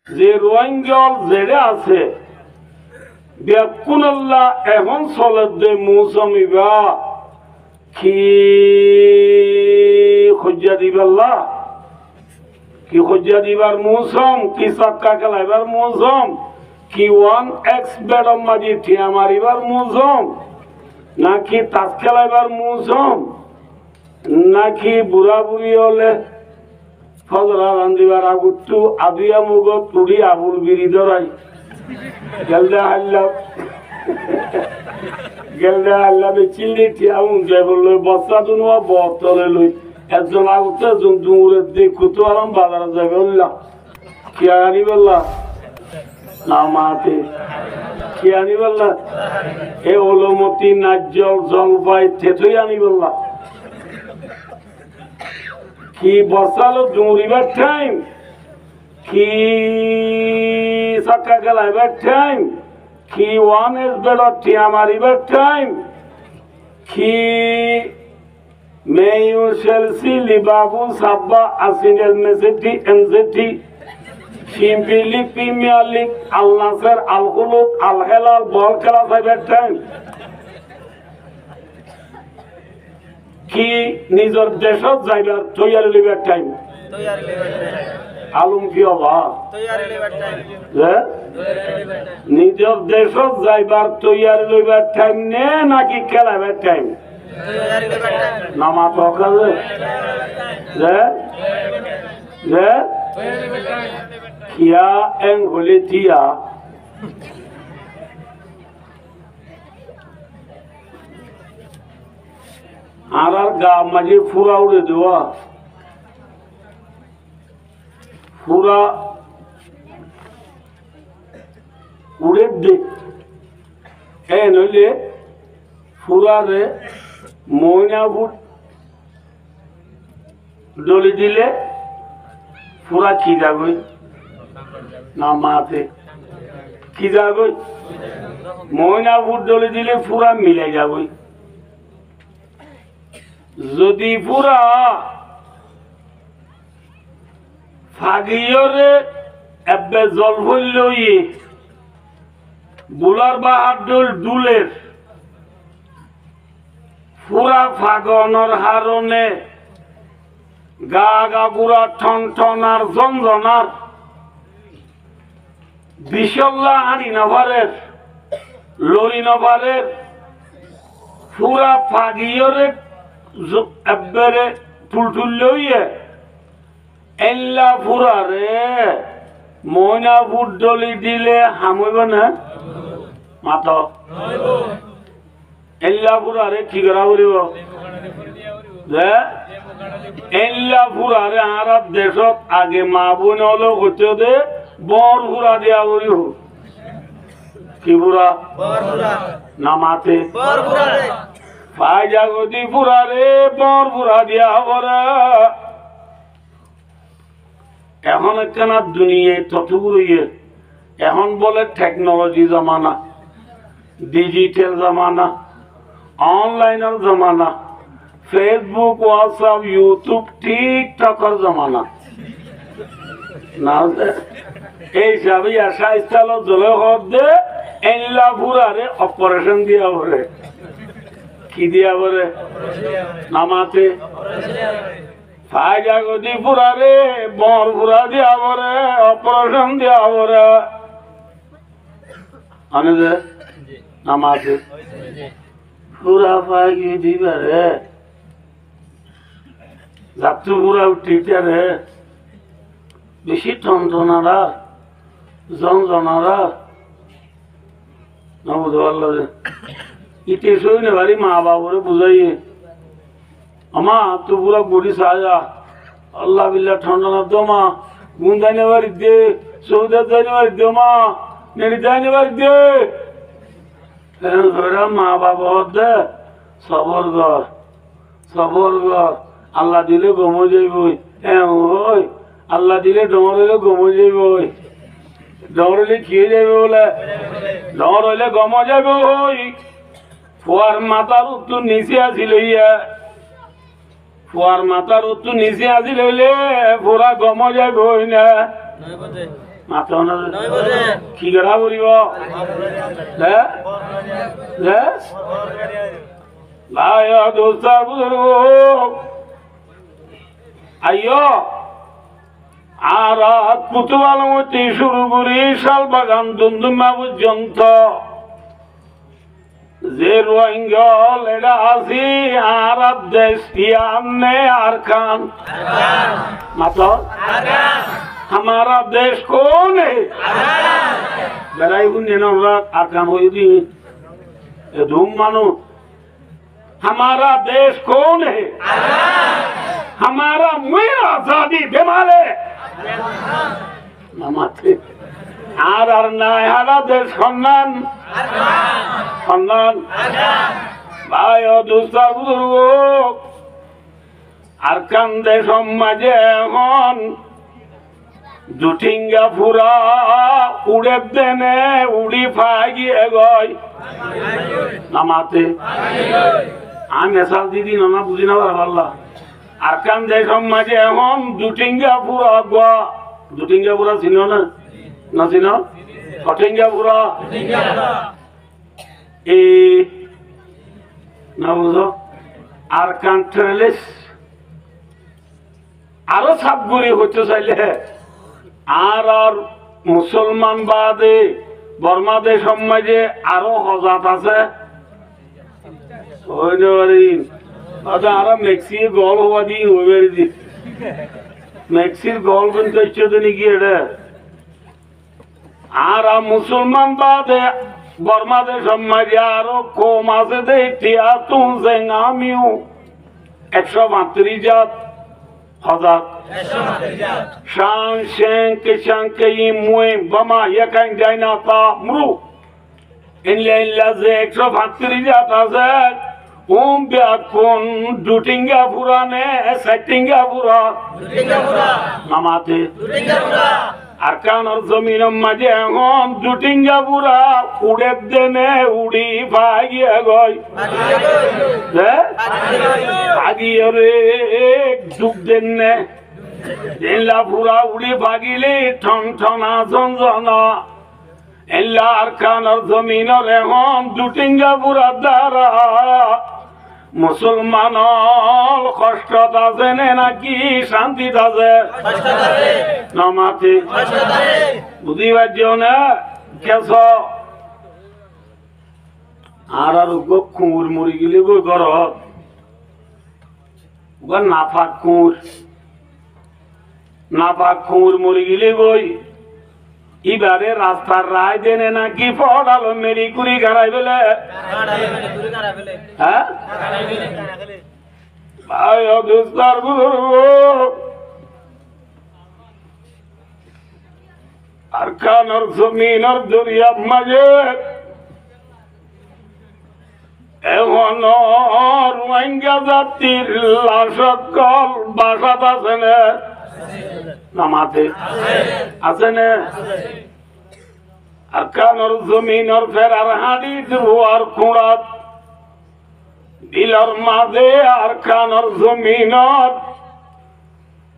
যে রোহিঙ্গল জেড়ে আছে বেকুনাল্লাহ এখন চলে দে মৌসুমিবা কি খোঁজা দিবাল্লাহ কি খোঁজা দিবার মৌসুম কি চাক্কা খেলাইবার মৌসুম কি 1x বেডম মাঝি ঠিয়া মারিবার মৌসুম নাকি তাস খেলাইবার মৌসুম নাকি বুড়া বুড়ি হলে ফজরা রান্দিবার আগুতু আদিয়া মুগ তুড়ি আবুল বিড়ি ধরাই গেলদা হাল্লা চিল্লি ঠিয়া উঠে বললো বস্তা দুনুয়া বতলে লই একজন আগুতে একজন দুমুরের দেখু তো আরাম বাজারে যাবে বললাম কি আনি বললা না মাতে কি আনি বললা এ ওলমতি নাজ্জল জলপাই থেতই আনি বললা কি বসালো দৌড়িবার টাইম কি চাক্কা খেলাইবার টাইম কি 1s বেড়া টিয়া মারিবার টাইম কি মেয়ু সেলসি লিবাবু সাব্বা আসিনেল মেসেটি এনজেটি সিম্পলি প্রিমিয়ার লিগ আল নাসের আল কুলুব আল হেলাল বল খেলা যাইবার টাইম কি নিজের দেশত যাইবার তৈয়ারি লইবার টাইম আলম কি হবা নিজের দেশত যাইবার তৈয়ারি লইবার টাইম নে নাকি খেলাবার টাইম নামাজ হকালে খিয়া এং হলে তিয়া আর গা মাঝে ফুরা উড়ে দেওয়া ফুরা উড়ে দে এ নইলে ফুরারে ময়না বুট ডলি দিলে ফুরা কি যাবই না মাতে কি যাবই ময়না বুট ডলি দিলে ফুরা মিলে যাবই যদি পুরা ফাগিয়রে এবে জল ভরলই বুলার বাহাদুর দুলের পুরা ফাগনের হারণে গা গা বুড়া ঠন ঠনার জঞ্জনার বিশল্লা হানি নভারের লরি নভারের পুরা ফাগিয়রে একবারে টুলটুল লইয়ে এল্লা ফুরারে ময়না ফুট ডলি দিলে হামইব না মাত এল্লা ফুরারে কি করা করিব এল্লা ফুরারে আর দেশত আগে মা বোন হলো করতে দে বর ফুরা দিয়া করি কি ফুরা না মাতে পাই জাগতি পুরারে বর পুরা দিয়া হবরা এখন একখানা দুনিয়ায় ততগুলো এখন বলে টেকনোলজি জমানা ডিজিটাল জমানা অনলাইনের জমানা ফেসবুক হোয়াটসঅ্যাপ ইউটিউব টিকটকের জমানা না এই সবই আশা স্থল জলে দে এল্লা পুরারে অপারেশন দিয়া বলে কি দিয়া বলে নামাতে ফায়দা গদি পুরারে বর পুরা দিয়া বলে অপারেশন দিয়া বলে আনে যে নামাতে পুরা ফায়গি দিবারে যাত্রু পুরা উঠিতে বেশি টনটনারা জনজনারা না বুঝতে পারলো যে ইতে সই না ভারি মা বাবরে বুঝাইয়ে আমা তো পুরা বডি সাজা আল্লাহ বিল্লাহ ঠান্ডা না দো মা গুন দাইনে বাড়ি দে সৌদা দাইনে বাড়ি দে মা নেড়ি দাইনে বাড়ি দে ধরা মা বাবা দে সবর ঘর আল্লাহ দিলে গমো যাইবই ওই আল্লাহ দিলে ডর হইলে গমো যাইবই ডর হইলে খেয়ে যাবে বলে ডর হইলে গমো যাবে ওই ফুয়ার মাথার উত্তর নিচে আসিল ফুয়ার মাথার উত্তর নিচে আসিল হইলে পুরা গম যাইব না মাত্র কি গড়া বলিব আইয় আর কুতুবালমতি শুরু করি শাল বাগান দুমদুমা পর্যন্ত যে রোহিঙ্গা লেডা আছি আর দেশ আমনে আর খান মাত্র हमारा देश कौन है बेराई बुने ना आकाम होई दी धूम मानो हमारा देश कौन है हमारा मेरा आजादी बेमाले नमाते आर ना हमारा देश खन्नान खन्नान भाई और दूसरा बुजुर्गो आरकान देश माजे हन দুটিঙ্গা ফুরা উড়ে দেনে উড়ি ফাগিয়ে গয় নামাতে আমি এসাল দিদি না বুঝি না আল্লাহ আর কান দেশম মাঝে এখন দুটিঙ্গা ফুরা গা দুটিঙ্গা ফুরা চিনো না চিনো কটিঙ্গা ফুরা এই না বুঝো আর কান ট্রেলেস আরো সাবগুড়ি হতে চাইলে আর আর মুসলমান বাদে বর্মাদেশ সমাজে আরো হজাত আছে আর মেক্সির গল হওয়া দিই ওই মেক্সির গল কিন্তু নাকি এটা আর মুসলমান বাদে বর্মাদেশ সমাজে আরো কম আছে দেখিয়া তুলছে আমিও 132 জাত হজাত Shanke imue bama yakan jaina ta mru inla ze 132 jata ze biakun dutinga purane settinga pura namate arkan or zaminam maje hon dutinga pura udeb dene udi bhagiye goy bhagiye re duk denne এলা পুরা উড়ি ভাগিলে ঠন ঠনা ঝনঝনা এলা আরকানের জমিনের এখন দুটিঙ্গা পুরা দ্বারা মুসলমানর কষ্ট আছে নাকি শান্তি আছে নামাতে বুঝি পারছো না কেছ আর খুঁড় মরি গেলে গো ঘর নাফাক খুঁড় নাপাক খুঁড় মরি গেলে গই এবারে রাস্তার রায় দেনে নাকি পড়ালো মেরি কুড়ি গাড়াই ফেলে হ্যাঁ ভাই অদুস্তার আর খানোর জমিনের দরিয়া মাঝে এখন রোহিঙ্গা জাতির লাশকল বাসাত আছে না নামাতে আছে না আর কানর জমিনর ফেরার হাঁড়ি রুয়ার কুড়াত বিলর মাঝে আর কানর জমিনর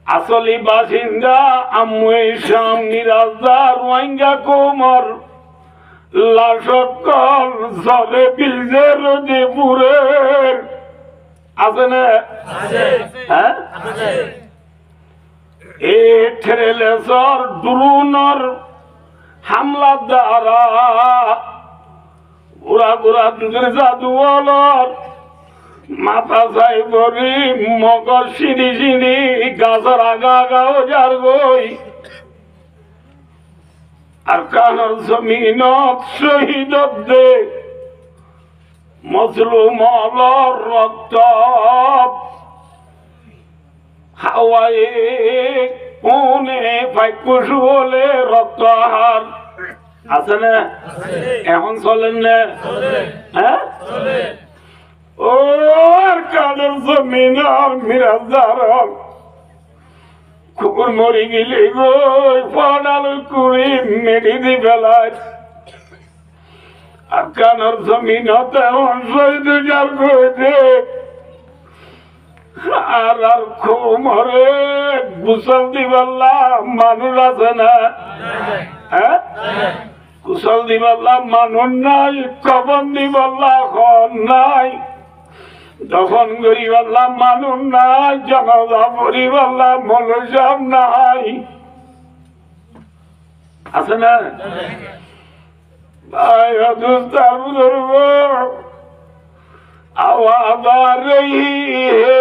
আসলি বাসিন্দা আমুই শাম নিরাজদার রোহিঙ্গা কোমর লাশকল জলে বিলজের দেপুরের আছে না হ্যাঁ ড্রোনের হামলা দ্বারা ঘুরা ঘুরা দুধের জাদুয়ালর মাথা চাই বলি মগর সিঁড়ি সিঁড়ি গাছের আগা আগা যার গই আর কানর জমিনত শহীদ দে মজলুম রক্ত হাওয়ায়ে কোনে ফাইকুশু হলে রক্ত আহার আছে না এখন চলেন না হ্যাঁ ও কাদের জমিন মিরাজদার কুকুর মরি গেলে গো পড়াল কুড়ি মেডি দি ফেলায় আর কানর জমিন শহীদ জাল গেছে আর কোমরে গোসল দিবাল্লা মানুষ আছে না? হ্যাঁ, গোসল দিবাল্লা মানুষ নাই, কবর দিবাল্লা খন নাই, দফন করিবাল্লা মানুষ নাই, জানাজা পড়িবাল্লা মানুষ নাই, আছে না? भाई हिंदुस्तान बुजुर्गों, आवाज आ रही है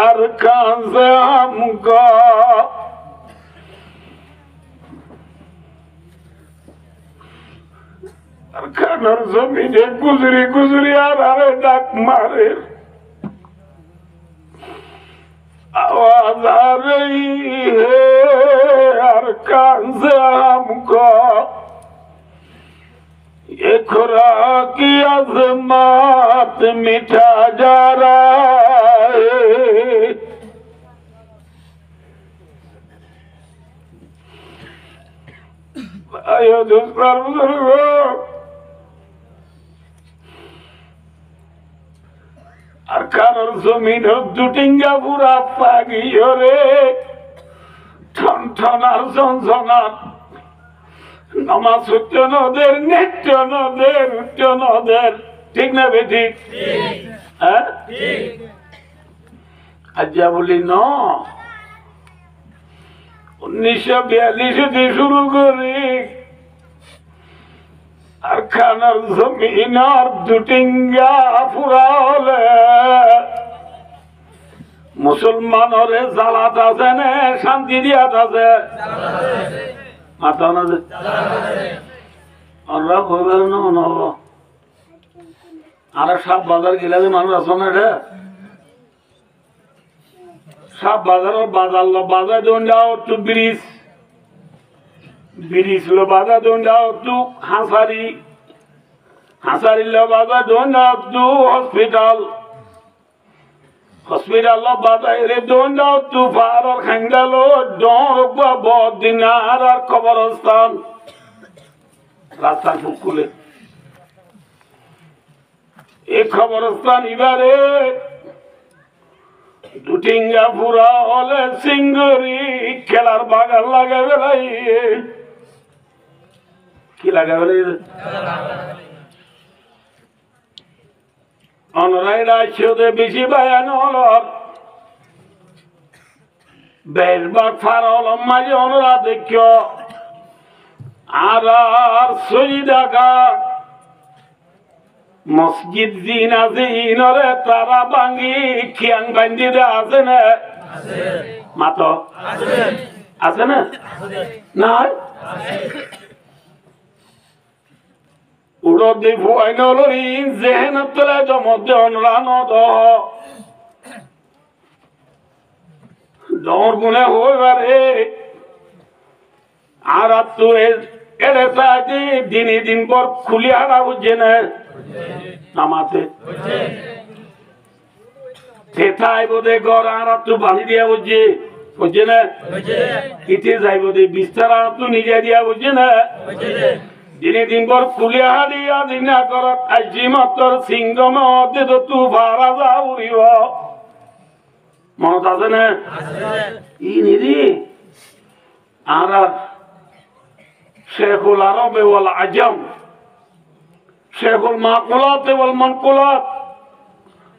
अरकान से हमको, अरकान और ज़मीने गुजरी गुजरी आ रहे डाक मारे, आवाज आ रही है अरकान से हमको, ये खुरा की अज़मत मिटा जा रहा है, आयो दोस्तों बुजुर्गों, अरकान और ज़मीन दुटिंगा पूरा पागी रे, ठन ठन और ज़ंज़नात নামাজ হচ্ছে নদের, নৃত্য নদের, উচ্চ নদের, ঠিক না বেঠিক? হ্যাঁ, আজ্জা বলি ন 1942 শুরু করি আর খানার জমিন আর দুটিঙ্গা ফুরা হলে মুসলমানরে জালাত আছে না শান্তি দিয়াত আছে? মাথা না আর সব বাজার গেলে মানুষ আসো না রে, সব বাজার বাজার লো বাজার দোন যাও একটু ব্রিজ ব্রিজ লো বাজার দোন যাও একটু হাঁসারি হাঁসারি লো বাজার দোন যাও একটু হসপিটাল हॉस्पिटल बाजार दोन जाओ तू फार और खंगलो डोर बहुत दिनार और कब्रिस्तान रास्ता फुकुले एक कब्रिस्तान इबारे दुटिंगा पूरा ओले सिंगरी खेलार बागान लगे बेलाई की लगे बेलाई অনরাই রাজ্যতে বেশি বায়ান হল বেশবার ফারল মাঝে অনরা দেখ আর সইদাকা মসজিদ দিন আছে ইনরে তারা ভাঙ্গি খিয়াং বান্ধি দে আছে না? মাত আছে না? নাই উড়দি ফুয়াইনলরি জেহেনত তলে জমদে অনরান দর গুনে হইবারে আর তু এড়ে তাই দিনে দিন পর খুলি হারা বুঝছে না নামাতে সেটাই বোধে ঘর আর তু বাঁধি দিয়া বুঝছে বুঝছে না ইতে যাই বোধে বিস্তার আর তু নিজে দিয়া বুঝছে না দিনে দিন পর খুলিয়া দিয়া দিনা করত আজি মাত্র সিংহ মতে তো তু ভাড়া যা উড়িব মনত আছে না? ই নিদি আর শেখুল আরবে ওয়াল আজম শেখুল মাকুলাত ওয়াল মানকুলাত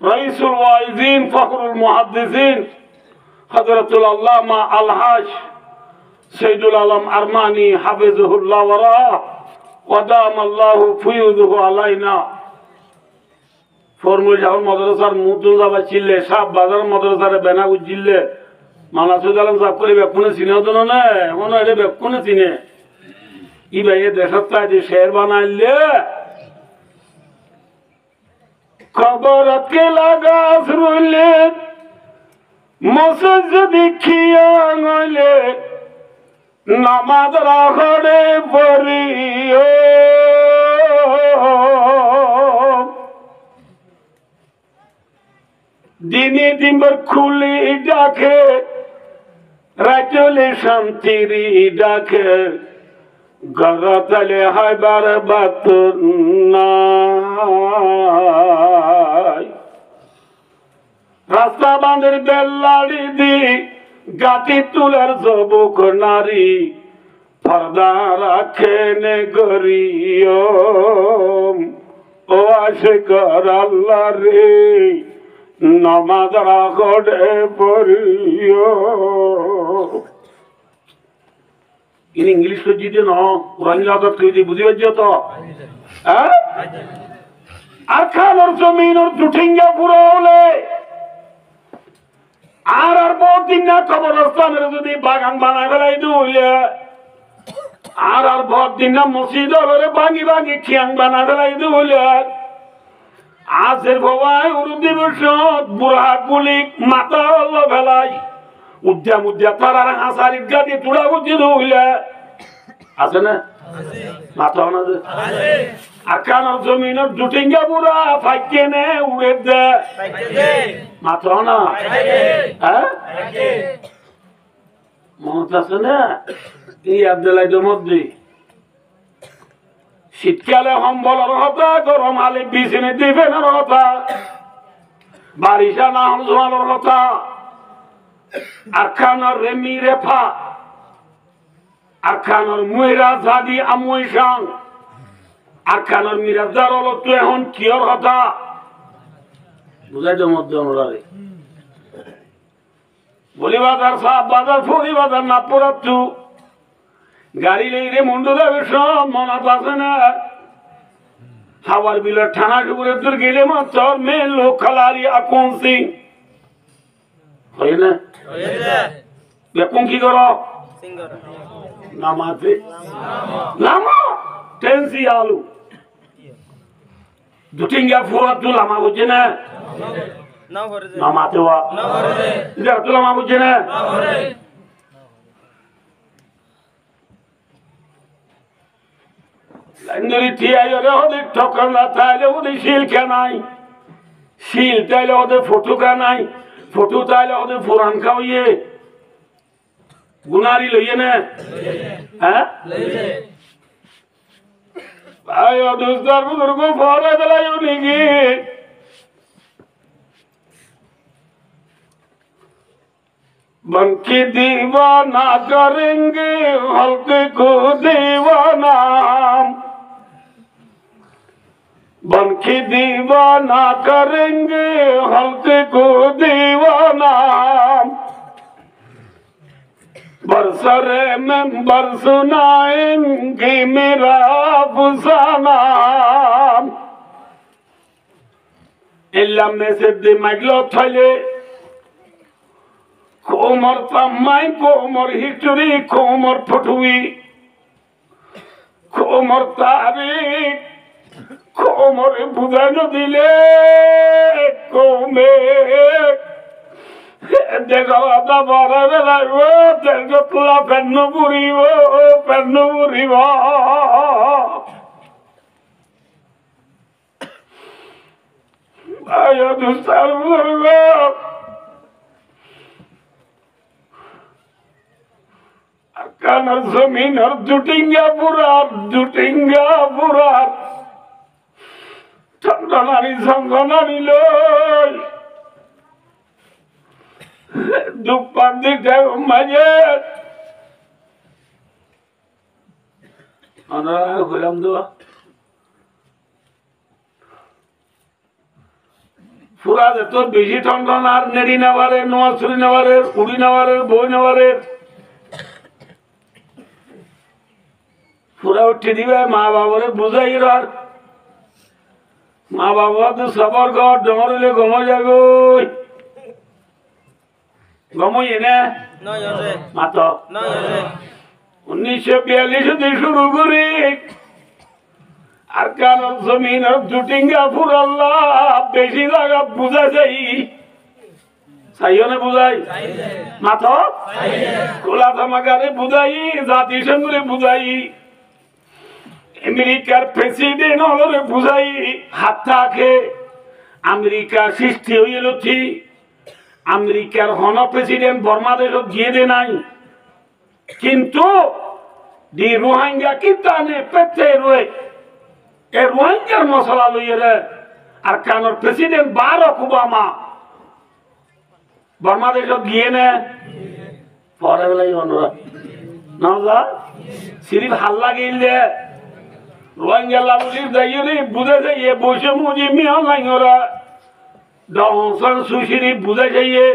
রাইসুল ওয়াইজিন ফখরুল মুহাদ্দিসিন হযরতুল আল্লামা আলহাজ সৈয়দুল আলম আরমানি হাফিজুহুল্লাহ ওয়া রাহ ওয়াদাম আল্লাহু ফুয়ুদুহু আলাইনা ফরমুল জাহান মাদ্রাসার মুতু যাবা চিল্লে সব বাজার মাদ্রাসার বেনা উজিল্লে মানাসুদ আলম সাহেব করে বেকুনে চিনে তো না মনে এটা বেকুনে চিনে ই ভাই দেশতা যে শের বানাইলে কবরত কে লাগাস রইলে মসজিদ দেখিয়া গলে নামাজ রাখড়ে পড়িও দিনে দিনভর খুলি ডাকে রাচলে শান্তির ডাকে গগতলে হাইবার বাতুর নাই রাস্তা বাঁধের বেল্লাড়ি দি গাটি তুলের জবুক নারী পর্দা রাখেনে গরিও ও আশিকর আল্লাহ রে নামাজ রাখে পড়িও। ইংলিশ তো জিতে ন রঞ্জাত তুই বুঝি পারছ তো আর খানোর জমিন ওর দুঠিঙ্গা পুরো হলে আর বহুত দিন না কবরস্থানের যদি বাগান বানায় ফেলাই দিলে আর বহুত দিন না মসজিদ হলে ভাঙি ভাঙি খিয়াং বানা ফেলাই দিলে আজের বাবাই উরুদি বসত বুড়া গুলি মাথা হলো ফেলাই উদ্যাম উদ্যা তার হাসারির গাড়ি তুড়া বুঝি দিলে আছে না মাথা না আকানোর জমিনের দুটিঙ্গা বুড়া ফাইকে নে উড়ে দে মাথা না হ্যাঁ মনত আছে না এই আব্দুল্লাহর মধ্যে শীতকালে সম্বলের কথা গরম আলে বিছনে দিবেন কথা বারিশা না হল জোয়ালের কথা আকানোর রেমি রেফা আকানোর মুইরা জাদি আমুই সাং আকানোর মিরাজার হলো তো এখন কিয়র কথা বুঝাইতে মধ্যে অনুরাগে বলি বাজার সাপ বাজার ফুরি বাজার না পড়াচ্ছু গাড়ি লেগে মন্ডু যাবে সব মনত আছে না হাওয়ার বিলের ঠানা টুকুরে তোর গেলে মাত্র মেয়ে লোক খালারি আকন সিং হয় না বেকুন কি করো নামাতে নামা টেন্সি আলু দুটিঙ্গা ফুয়া তু লামা বুঝে না নামাতে ওয়া তু লামা বুঝে না লাইন্দরি থিয়াই রে ওদের ঠকর না তাইলে ওদের শিল কেনাই শিল তাইলে ওদের ফটো কেনাই ফটো তাইলে ওদের ফুরান খাওয়িয়ে গুনারি লইয়ে না হ্যাঁ ভাই দুস্তার বুজুর্গ ফরে দিলাই উনিকি बनकी दीवाना करेंगे हल्के को दीवाना बनकी दीवाना करेंगे हल्के को दीवाना बरसरे में बरसुनाएंगे मेरा अफसाना इल्लाम में से दिमागलो थले कोमर तमाई कोमर हिस्ट्री कोमर फटुई कोमर तारीख कोमर बुझानो दिले कोमे देखो आता बारा बेला वो तेरे तुला पेन्नो बुरी वो आयो दुस्तार बुजुर्गो কানার জমিন আর দুটিঙ্গা বুড়ার ঠান্ডা নারী সঙ্গ নারী লই দুপার দিতে মাঝে হইলাম দোয়া ফুরা যেত বেশি ঠান্ডা আর নেড়ি নেওয়ারে নোয়াছুরি নেওয়ারে উড়ি নেওয়ারে বই নেওয়ারে পুরা উঠে দিবে মা বাবারে বুঝাই আর মা বাবা তো সবর ঘর ডমর হইলে গম যাবে গমই এনে মাত 1942 শুরু করি আর কান জমিন আর দুটিঙ্গা ফুরাল্লা বেশি জায়গা বুঝা যাই চাইও না বুঝাই মাত খোলা থামাকারে বুঝাই জাতিসংঘরে বুঝাই আমেরিকার প্রেসিডেন্ট হলরে বুঝাই হাত থাকে আমেরিকা সৃষ্টি হইল ঠিক আমেরিকার হন প্রেসিডেন্ট বাংলাদেশত গিয়ে দে নাই কিন্তু দি রোহিঙ্গা কি টানে পেতে রয়ে এ রোহিঙ্গার মশলা লইয়ে রে আর কানোর প্রেসিডেন্ট বারাক ওবামা বাংলাদেশত গিয়ে নে পরে বেলায় অনুরাগ না সিরিফ হাল্লা গিললে রোহিঙ্গা লাগুলির যাইয়ে বুঝে যাইয়ে বসে মুজি মিয়া নাই ওরা ডংসন সুশিরি বুঝে যাইয়ে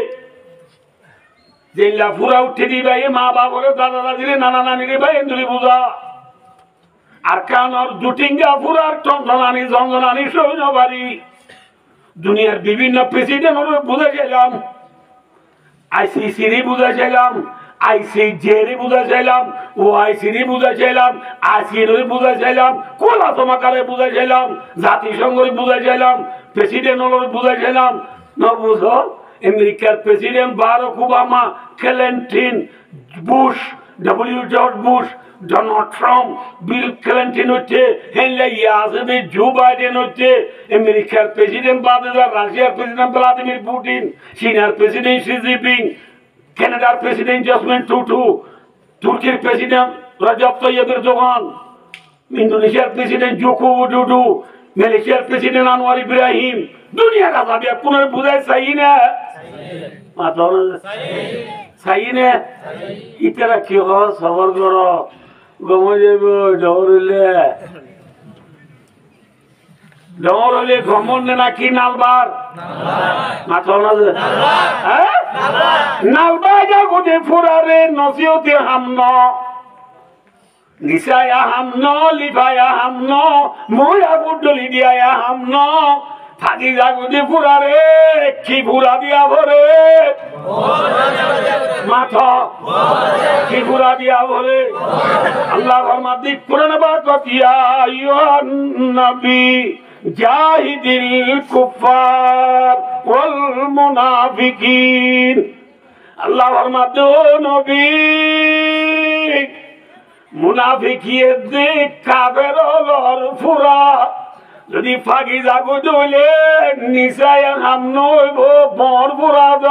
জেলা পুরা উঠে দি ভাই মা বাবরে দাদা দাদিরে নানা নানিরে ভাই এন্দুরি বুঝা আর কানর জুটিঙ্গা পুরার টনটনানি জঞ্জনানি সৈন্যবাড়ি দুনিয়ার বিভিন্ন প্রেসিডেন্ট বুঝে গেলাম আইসিসিরি বুঝে গেলাম আইসিজেরি বুঝে গেলাম ওআইসিরি বুঝে গেলাম আসিরি বুঝে গেলাম কোলা তোমাকারে বুঝে গেলাম জাতিসংঘরে বুঝে গেলাম প্রেসিডেন্ট বুঝে গেলাম না বুঝো আমেরিকার president Barack Obama Clinton Bush W George Bush Donald Trump Bill Clinton হচ্ছে হেনলে ইয়াজেবে জো বাইডেন হচ্ছে আমেরিকার প্রেসিডেন্ট বাদেদার রাশিয়ার প্রেসিডেন্ট ভ্লাদিমির পুতিন চীনের প্রেসিডেন্ট শি জিনপিং কানাডার প্রেসিডেন্ট জসমিন টুটু তুর্কির প্রেসিডেন্ট রজব তৈয়ব এরদোগান ইন্দোনেশিয়ার প্রেসিডেন্ট জোকো উডোডো মালয়েশিয়ার প্রেসিডেন্ট আনোয়ার ইব্রাহিম দুনিয়া का सब पुनः बुझाए सही ने मतलब सही ने इतना क्यों सबर करो गमजे डोरले गमन ना की नालबार मतलब नालबार जा गुदे फुरारे नसियोते हमनो निसाया हमनो लिफाया हमनो मोया गुडली दिया हमनो फादी जागुदी फुरारे की फुरा दिया भरे माथा की फुरा दिया भरे अल्लाह फरमाती कुरान बात किया अय्युहन नबी जाहिदिल कुफ्फार वल मुनाफिकीन अल्लाह फरमाते नबी मुनाफिकिये दे काफिर और फुरा যদি ফাঁকি জাগো দলে নিশায় হাম নইব বর বুড়াদ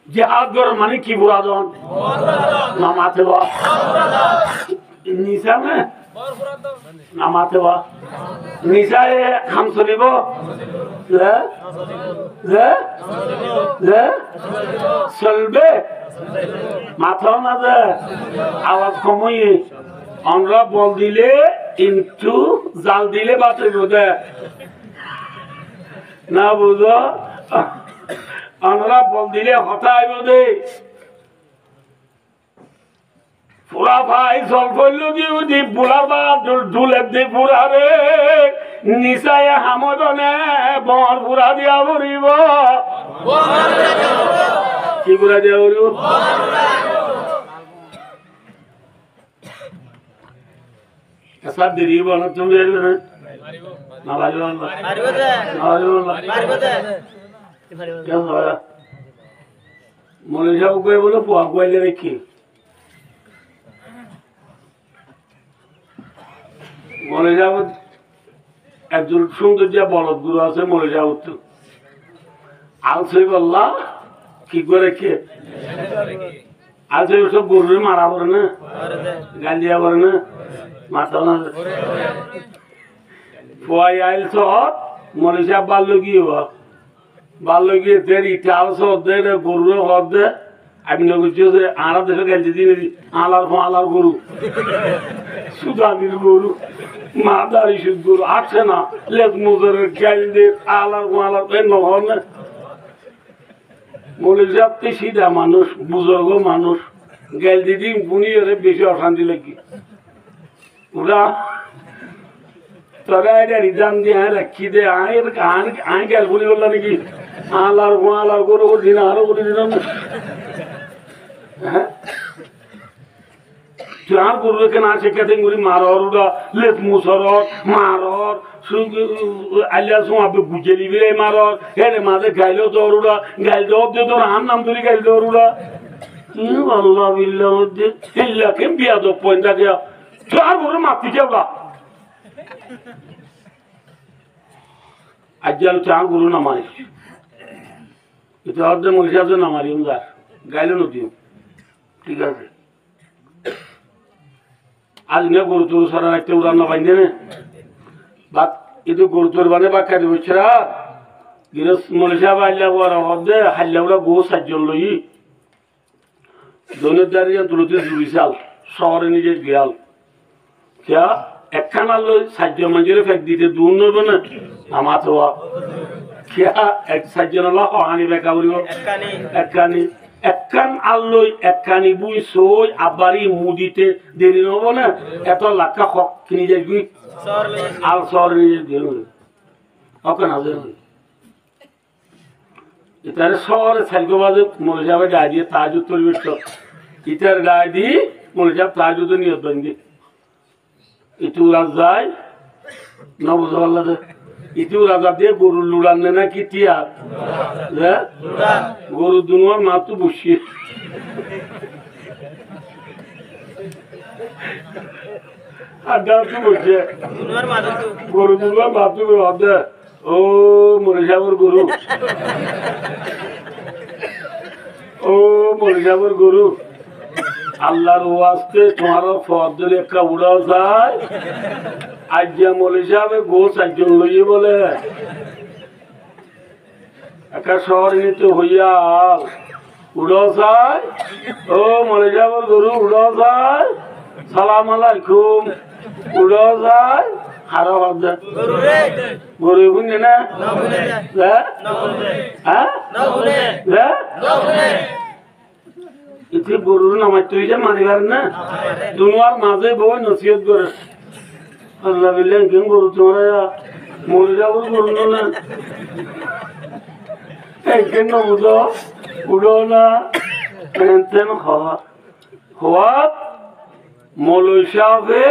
জিহাদ কর মানে কি বুড়াদন নামাতে বা নিশা মে নামাতে বা নিশায় হাম চলিব চলবে মাথা না যে আওয়াজ কমই আমরা বল দিলে কিন্তু জাল দিলে বাঁচে বোধে না বুঝো আমরা বল দিলে হতায় বোধে পুরা ভাই জল ফল দি বুড়া বা ডুলে দি বুড়া রে নিশায় হামদনে বর বুড়া দিয়া ভরিব কি বুড়া দিয়া ভরিব सब दिरीब होना तुम ये ना ना बाजू ना क्या हुआ मलेशिया को कोई बोलो पुआ कोई ले रखी मलेशिया को একজন সৌন্দর্য বলদ গুরু আছে মলেশিয়া উত্তর আলসে বললা কি করে কে আলসে সব গরুরে মারা পড়ে না গাল দিয়া পড়ে না মাথা না ফুয়াই আইল সব মলেশিয়া বাল্য গিয়ে দেড় ইটাল সব দে গরুরে হর দে আমি নগুছি আড়া দেশে গেলছি দিনে আলার গরু সুদানির গরু মা দাঁড়ি সুদ গরু আসছে না লেজ মুজরের গেল দে আলার নহর না মলেশিয়াতে সিধা মানুষ বুজুর্গ মানুষ গেল দিদি বুনিয়ে বেশি অশান্তি লাগি ওরা তোরা এটা রিজান দিয়ে রাখি দে আই গেল বলি বললো নাকি আলার গরু দিন আরো বলে দিলাম হ্যাঁ চার গরুকে না শেখাতে গুলি মারর ওরা লেপ মুসরর মারর আলিয়া সোয়াবে বুঝে নিবি রে মারর হেরে মাঝে গাইলো তোর ওরা গাইল জব দিয়ে তোর আম নাম তুলি গাইল তোর ওরা আল্লাহ বিল্লাহ মধ্যে ইল্লাকে বিয়া দো পয়েন্টা দিয়া চার গরু মাতি কেবলা আজ্জাল চার গরু না মারি এটা অর্ধে মহিষাতে না মারি উদার গাইলো নদীও ঠিক আছে আজ না গরু তোর সারা রাখতে উড়ান না বাইন্দে না বাদ এতো গরু তোর বানে বাক্কা দেবো ছেড়া গিরস মনীষা বাইলা ওরা হদে হাইলা ওরা গো সাতজন লই দনের দাঁড়িয়ে তুলতে জুড়িছাল শহরে নিজে গিয়াল কিয়া একখানা লই সাতজন মানুষের ফেক দিতে দূর নব না আমার তো কিয়া এক সাতজন বা কহানি বেকা করিব একখানি একখান আল্লই একখানি বুই সই আবারই মুদিতে দেরি নব না এত লাখা হক কিনি যাই আল শহরে নিজে দিল ওখানে আছে ইতার শহরে সাইকেল বাজে মনে যাবে গায়ে দিয়ে তাজুদ পরিবেশ ইতার গায়ে দিয়ে মনে যাব তাজুদ নিয়ত বান্ধি ইটু রাজায় না বুঝা পারলা ইটু রাজা দিয়ে গরু লুড়ান না কি টিয়া গরু দুনোয়ার মাত্র বসিয়ে আড্ডা তো বসে গরু দুনোয়ার মাত্র হবে ও মরে যাবর গরু ও মরে যাবর গরু আল্লাহর ওয়াস্তে তোমার ফদল একটা উড়াও যায় আজ যে মরে যাবে গোস একজন লইয়ে বলে একটা শহর নিতে হইয়া উড়াও যায় ও মরে যাবর গরু উড়াও যায় সালাম আলাইকুম উড়াও যায় হারা বাদ গরু বুঝে না ইতি গরুর নামাজ তুই যে মারিবার না দুনোয়ার মাঝে বই নসিহত করে আল্লাহ বিল্লাহ কেন গরু তোমরা মরে যাবো গরু না কেন বুঝো উড়ো না তেন খাওয়া খাওয়া মৌলই সাহেবে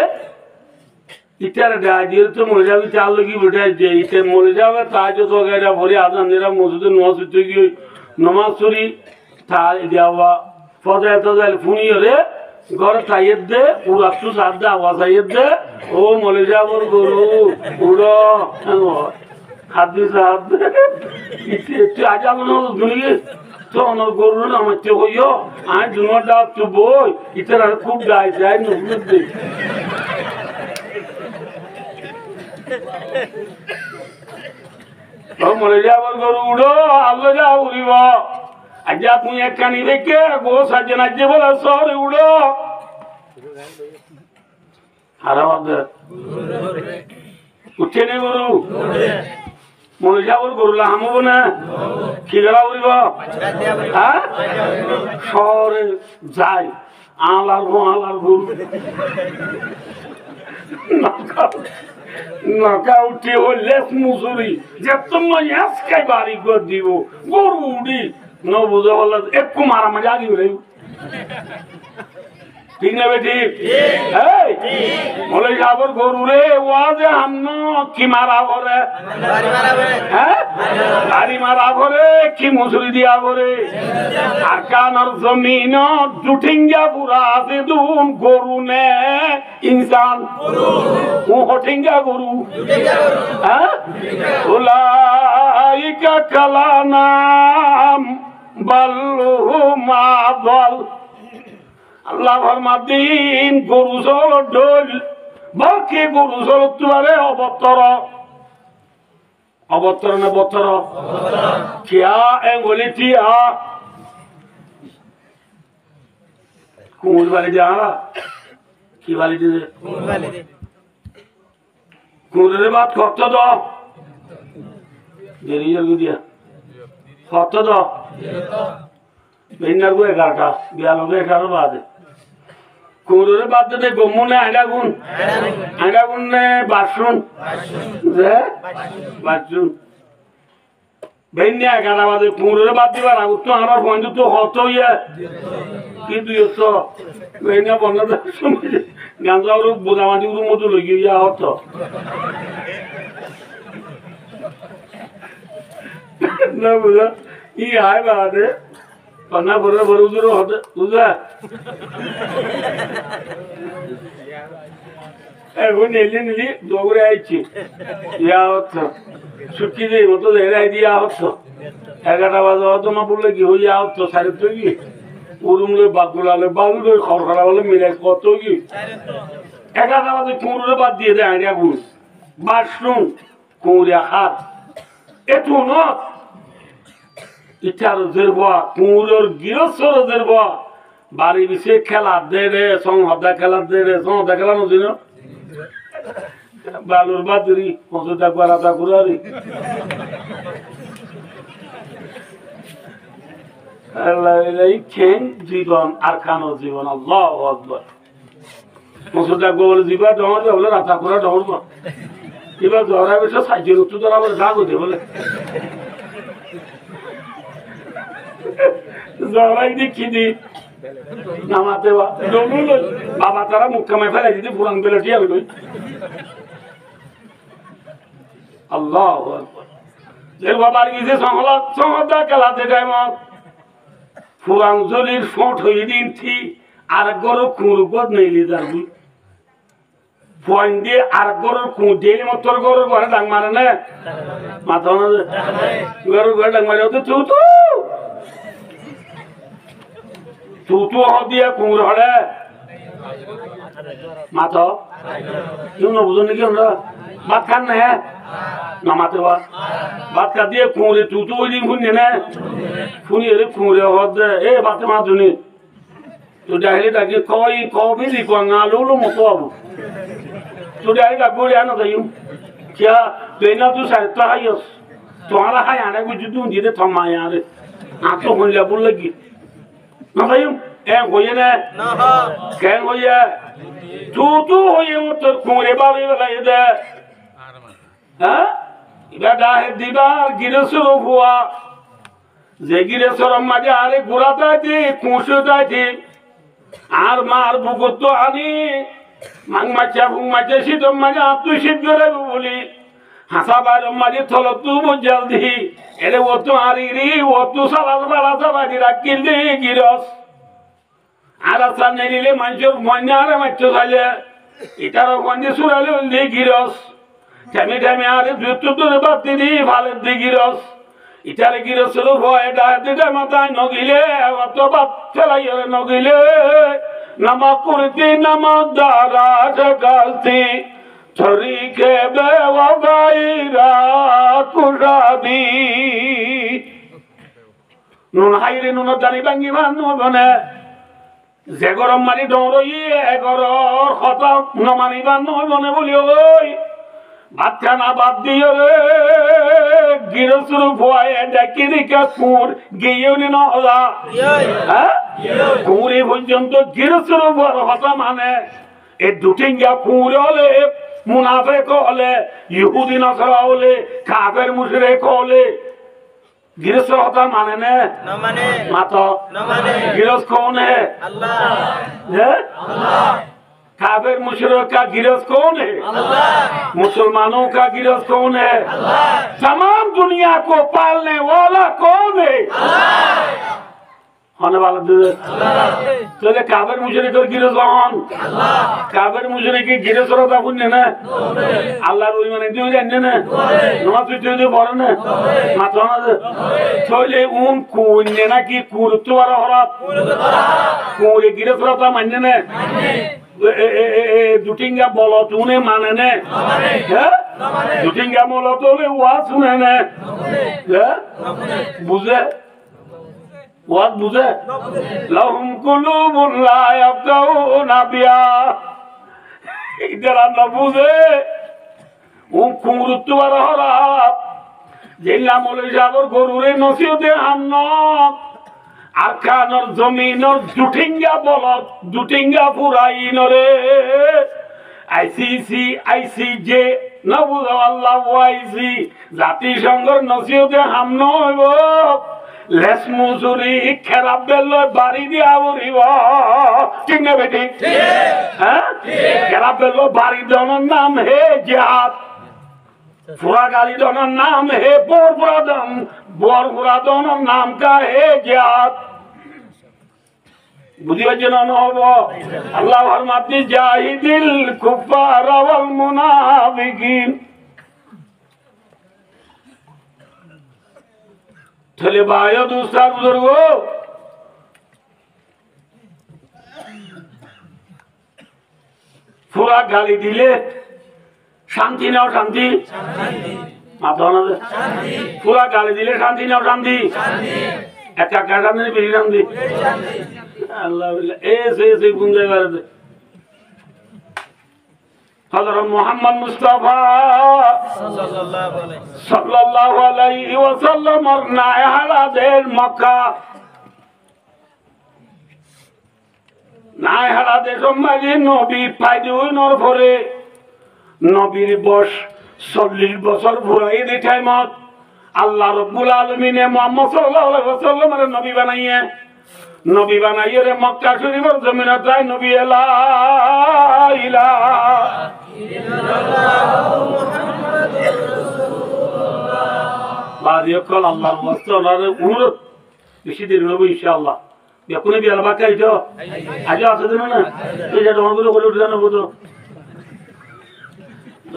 ইটার গাজির তো মরে যাবে চাল কি বেটা যে ইতে মরে যাবে তাই তো তোকে ভরে আদান দিরা মসজিদে নমাজ পড়তে গিয়ে নমাজ পড়ি তাই দেওয়া ফজায় তজায় ফুনিয়ে রে ঘরে তাইয়ের দে উড়াচ্ছু সার দে আওয়াজ আইয়ের দে ও মরে যাবর গরু উড়ো হাত সার দে একটু আগে আমার শুনি তো আমার গরু না আমার চে হইও আমি দুনো ডাব তো বই ইটার আর খুব গায়ে যায় নজর দে মরে যাবার গরু উড়ো আল্লাহ যা উড়িব আজ আপনি একখানি রেখে গো সাজে নাচে বলে শহরে উড়ো হারা উঠে নে গরু মরে যাবার গরু লাহামব না কি গেলা উড়িব হ্যাঁ শহরে যায় আলার গরু নকা উঠে ও লেস মুসুরি যে তোমায় আজকে বাড়ি করে দিব গরু উড়ি ন বুঝা বললো একটু মারামারি আগে রে ঠিক না বেটি বলে যাবর গরু রে ওয়াজে হামন কি মারা ভরে হ্যাঁ গাড়ি মারা ভরে কি মুসুরি দিয়া ভরে আর কানর জমিন জুঠিঙ্গা পুরা আছে দুন গরু নে ইনসান ও হঠিঙ্গা গরু হ্যাঁ উলাইকা কালানাম বালহুমা বল আল্লাহ ফরমাদিন গরু চল ঢোল বাকি গরু চল তোমারে অবতর না বতর কিয়া এঙ্গলি টিয়া কুমুর বাড়ি যাওয়া কি বাড়ি দিতে কুমুরের বাদ কত দ দেরি দিয়া কত দ বেনার গো 11টা 11 বাজে কুমুরের বাদ দিতে গমুনে আইডাগুন নে বাসুন বেন্যা 11 বাজে কুমুরের বাদ দিবার আগুন তো আমার বন্ধু তো হত ইয়ে কিন্তু বেন্যা বন্ধ গাঁজা বোঝামাটি মতো লইয়া ইয়া হত না বুঝা ই হাই বাদে পানা ভরে ভরে উজুর হতে বুঝা এখন নিলি দৌড়ে আইছি ইয়া হতো ছুটি দিয়ে মতো এরাই দিয়া হতো 11টা বাজে হতো না বললে কি হইয়া হতো সাড়ে তো কি উরুমলে বাগুলালে বাগুলো খড়খড়া বলে মিলে কত কি 11টা বাজে কুমড়ে বাদ দিয়ে দেয় আইডিয়া বুঝ বাসুন কুমড়িয়া হাত এটু ন ইচ্ছার জেরবা কুমুরের গিরস্বর জেরবা বাড়ি বিছে খেলা দে রে সংহদা খেলা দে রে সংহদা খেলা নজিন বালুর বাদুরি মজুদা গড়াতা গুরারি এই খেন জীবন আর খানো জীবন আল্লাহু আকবার মজুদা গোল জীবা ডর বলে রাতা গুরা ডর এবার জরা বেশ সাইজের উত্তর ধরা বলে দাগ হতে বলে জরাই দেখি দি নামাতে বাবা তারা মুখ কামাই ফেলাই দিতে পুরান বেলে টিয়া হইল আল্লাহ যে বাবার গিয়েছে সংহদা খেলাতে টাইমত পুরান জলির ফোট হয়ে দিন থি আর গরু কুঁড় গদ নেইলি যাবি পয়েন্ট দিয়ে আর গরুর কুঁড় দিয়ে মতর গরুর ঘরে ডাং মারে না মাথা গরুর ঘরে ডাং মারে তো চুতু চুতু দিয়ে কুঁড় হরে মাথা কেউ না বুঝুন নাকি আমরা ভাত খান না হ্যাঁ নামাতে ভাত খা দিয়ে কুঁড়ে চুতু ওই দিন শুনিয়ে না শুনিয়ে কুঁড়ে হরে এ ভাতে মা শুনি তো ডাইলে ডাকি কই কবি দি কোঙালো মতো আবু তো ডাইলে ডাকবো আনা যাইম क्या बेना तो साइता है यस तुम्हारा है आने को जुदू दिए थमा यार आप तो होने बोल लगी ना भाई ए होये ना क्या होये तू होये वो तो कुंडे बाबी वाला ये दे हाँ इधर डाहे दीवार गिरे शुरू हुआ जे गिरे शुरू मजे आरे गुराता थी कुंशुता थी आर मार बुकुत तो आनी mang macam situ macam tu situ lagi boleh hasabar macam tholot tu muncul di ele waktu hari ini waktu salah di rakil di giros alasan ini le mancur mana macam saja itara kondi surale di giros kami hari itu tu dapat di valet di giros itara giros selalu boleh dah tidak mata nogile waktu bat celaya nogile nama kurti nama darah galti chori ke bewabaira kuradi nun haire nun dani bangi manu bone zegorom mani doro ye egoror khata namani banu bone boli oi bhat khana bad diyo re girosuru boye dakiri ka kur geyoni na hola ha কুঁড়ে পর্যন্ত গিরসর হতা মানে এই দুটিঙ্গা কুঁড়ে হলে মুনাফেক হলে ইহুদি নাসারা হলে কাফের মুশরিক হলে গিরসর হতা মানে না মাতা গিরস कौन है अल्लाह काफिर मुशरिक का गिरस कौन है अल्लाह मुसलमानों का गिरस कौन है अल्लाह तमाम दुनिया को पालने वाला कौन है अल्लाह होने वाला तो ले काफिर मुशरिक और गिरस कौन अल्लाह काफिर मुशरिक की गिरस होता कौन है ना अल्लाह रोई माने दियो जाने ना नमाज पढ़ते हो बोलो ना माता ना तो ले उन कौन ने ना कि कुर्तु वाला हो रहा कौन गिरस होता मानने ना दुटिंगा बोलो तूने माने ने दुटिंगा बोलो तो ले वास सुने ने बुझे वाद बुझे लहुम कुलूबुन ला यफ्क़हूना बिहा इधर अल्लाह बुझे उन कुंगरुत्तु वाला हो रहा जिल्ला मोले जाबर गोरुरे नसीहते हमनो आकानर जमीनर दुटिंगा बोलो दुटिंगा पुराई नरे आईसीजे नबुझो अल्लाह वाईसी जाति संघर नसीहते हमनो हो लेस मुजुरी खराब बेलो बारी दिया बुरीवा ठीक ना बेटी हाँ खराब बेलो बारी दोनों नाम है जिहाद फुरा गाली दोनों नाम है बोर दोनों नाम का है जिहाद बुद्धि वजन हो अल्लाह फरमाती जाहिदिल कुफ्फार वल मुनाफिकीन चले भाइयों दूसरा बुजुर्गों पूरा गाली दिले शांति ना शांति माता ना पूरा गाली दिले शांति ना शांति একা কাটা নেই বেশি দাম দি আল্লাহ এসে গুঞ্জাই বাড়াতে হযরত মুহাম্মদ মুস্তাফা সাল্লাল্লাহু আলাইহি ওয়াসাল্লামের নায়হালাদের মক্কা নায়হালাদের সম্মানে নবী পাইদুইনর পরে নবীর বয়স 40 বছর পুরাই দি টাইমত আল্লাহ রাব্বুল আলামিন মুহাম্মদ সাল্লাল্লাহু আলাইহি ওয়াসাল্লামের নবী বানাইয়ে রে মক্কা শরীফের জমিনে যায় নবী লা ইলাহা ইল্লাল্লাহু মুহাম্মাদুর রাসূলুল্লাহ বারিয়াকাল আল্লাহর ওয়াসতারে অনুরোধ বেশি দেরি হবে ইনশাআল্লাহ দেখুন বি আলবা কাইতো আজ আছে দিন না এই যে তোমার বলে উঠে জানো বুঝো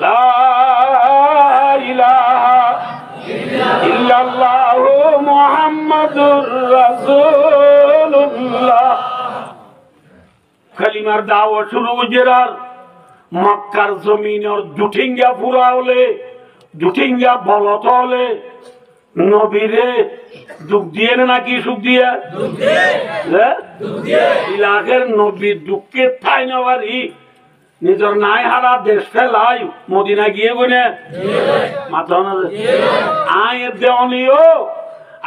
লা ইলাহা ইল্লাল্লাহু মুহাম্মাদুর রাসূলুল্লাহ কালিমার দাওয়াত শুরু গুজরার মক্কার জমিনের জুঠিঙ্গা পুরা হলে জুঠিঙ্গা বলত হলে নবীরে দুঃখ দিয়ে নাকি সুখ দিয়ে দুঃখ দিয়ে ইলাকের নবী দুঃখে ঠাই নেওয়ারই নিজের নাই হারা দেশ ফেলাই মদিনা গিয়ে গুনে মাথা না আয়ের দেওয়ানিও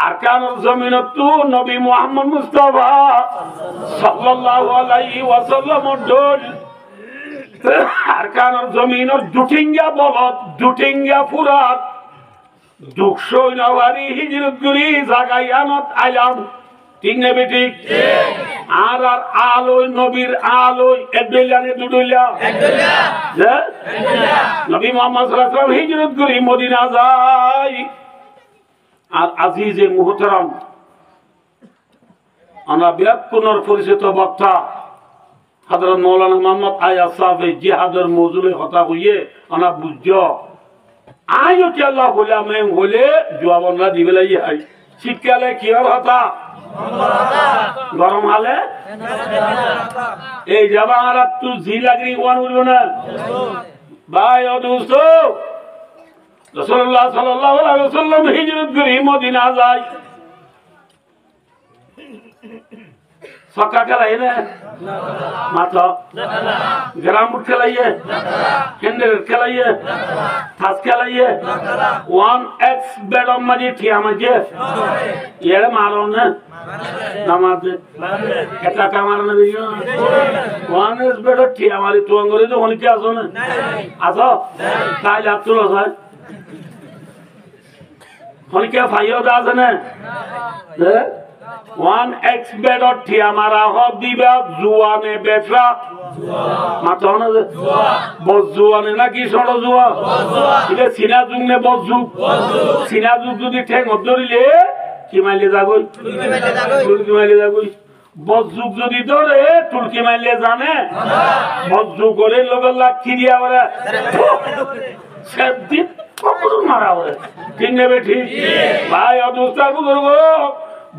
আর কানোর জমিনতো নবী মুহাম্মদ মুস্তাফা সাল্লাল্লাহু আলাইহি ওয়াসাল্লামের দল আর কানোর জমিনের জুঠিঙ্গা বলত জুঠিঙ্গা ফুরাত দুঃখই নওয়ারি হিজরত করি জাগায়ানত আইলাম ঠিক না বেটি আর আর আলোয় নবীর আলোয় একদলানে দুদলা একদলা নবী মুহাম্মদ সাল্লাল্লাহু আলাইহি ওয়াসাল্লাম হিজরত করি মদিনা যায় আর আজিজে মুহতারাম আমরা বিরাটকুনর পরিচিত বক্তা হযরত মাওলানা মুহাম্মদ আয়াত সাহেব জিহাদের মওজুলে কথা কইয়ে আমরা বুঝছো আইও কি আল্লাহ বলে আমি বলে জবানরা দিবেলাই আই শীতকালে কি হতা গরম হলে এই জামারা তুই জি লাগরি কোন বলবো না ভাই ও দোস্ত রাসূলুল্লাহ সাল্লাল্লাহু আলাইহি ওয়াসাল্লাম হিজরত করে মদিনা যায় সক্কা খেলাই না মাথা গ্রাম খেলাইয়ে হেন্ডেল খেলাইয়ে থাস খেলাইয়ে 1x বেডম মাঝে ঠিয়া মাঝে এর মারো না নামাজে এটা কামার না বিও 1x বেড ঠিয়া মারি তো আঙ্গুরে তো হনি কি আসো না আসো তাই যাচ্ছিল স্যার হনি কি ভাইও দাস না হ্যাঁ 1x bed or tiamara hot diba zuane befra matona bozuane na ki sono zua ile sina jungne bozu sina jug jodi ঠ্যাং ধরিলে কি মাইলে যাগই তুলকি মাইলে যাগই বজু যদি ধরে তুলকি মাইলে জানে বজু করে লোবেল লাঠি দিয়া বলে সেদিন কখন মারা হবে ঠিক নেবে ঠিক ভাই অবস্থা বুঝুর্গ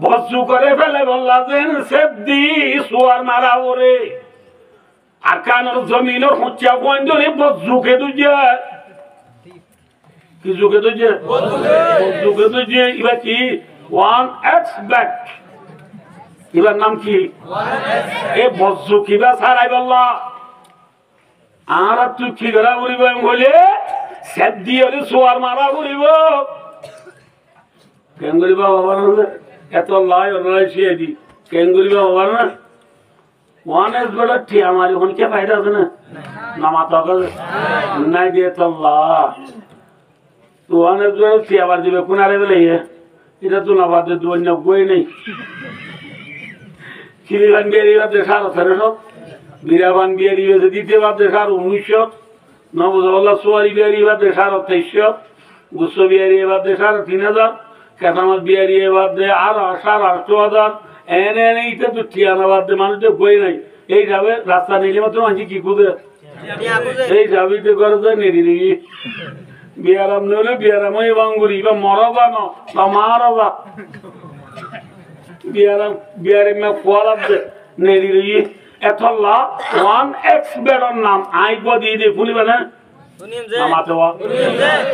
বজু করে ফেলে বললা যেন সেদি সোয়ার মারা ওরে আর কানোর জমিনের হুঁচিয়া পয়েন্ট ধরে বজুকে দুজে কি যুগে দুজে বজুকে দুজে এবার কি 1x ব্যাক এবার নাম কি এ বজু কিবা সারাই বললা আর তুই কি করা উড়িব বলে সেদি হলে সোয়ার মারা উড়িব কেন করিব বাবা এত লাই অনাইছিয়ে দি কেন করিবা বাবা না 1x বড় ঠিয়া মারি হন কে ফায়দা আছে না নামা তো নাই দিয়ে তো আল্লাহ তো 1x বড় ঠিয়া বার দিবে কোনারে বলে এটা তো না বাদে দুন্য কই নাই খিলিবান বিয়ারি বাদে সার আছে সব বিরাবান বিয়ারি বাদে দিতে বাদে সার 1900 নবজওয়াল্লাহ সোয়ারি বিয়ারি বাদে সার 2300 গুসো বিয়ারি বাদে সার 3000 কেতামাত বিয়ারি বাদে আর 8,000 এনে এইটা তো ঠিয়ানা বাদে মানুষ তো বই নাই এই যাবে রাস্তা নিলে মাত্র মানুষ কি খুঁজে এই যাবিতে করে যায় নেড়ি দিবি বিয়ারাম নইলে বিয়ারামই বাঙ্গুরি বা মরা জানো বা মারা যা বিয়ারাম বিয়ারে মে খোয়ালাম দে নেড়ি দিবি এতলা 1x বেডর নাম আইব দিয়ে দে শুনিবে না নামাতে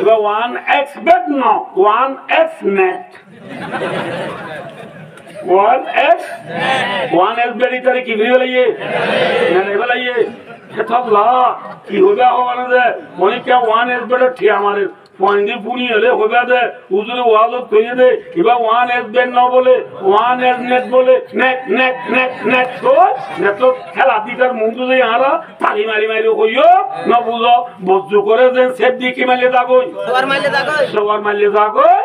বা 1x বেড ন 1x নেট 1x 1x বেরি তারে কি করে লাইয়ে না রে লাইয়ে সেতলা কি হবে হওয়ার দে মনে কে 1x বেটা ঠিয়া মারে পয়েন্ট পুনি হলে হবে দে উজুরে ওয়াজত কইয়ে দে এবা 1x বেন না বলে 1x নেট বলে নেট নেট নেট নেট তো নেট খেলা দিকার মুন্ডু যে আরা তালি মারি মারি কইও না বুঝো বজ্জু করে দেন সেট দিকে মারলে দাগই সবার মারলে দাগই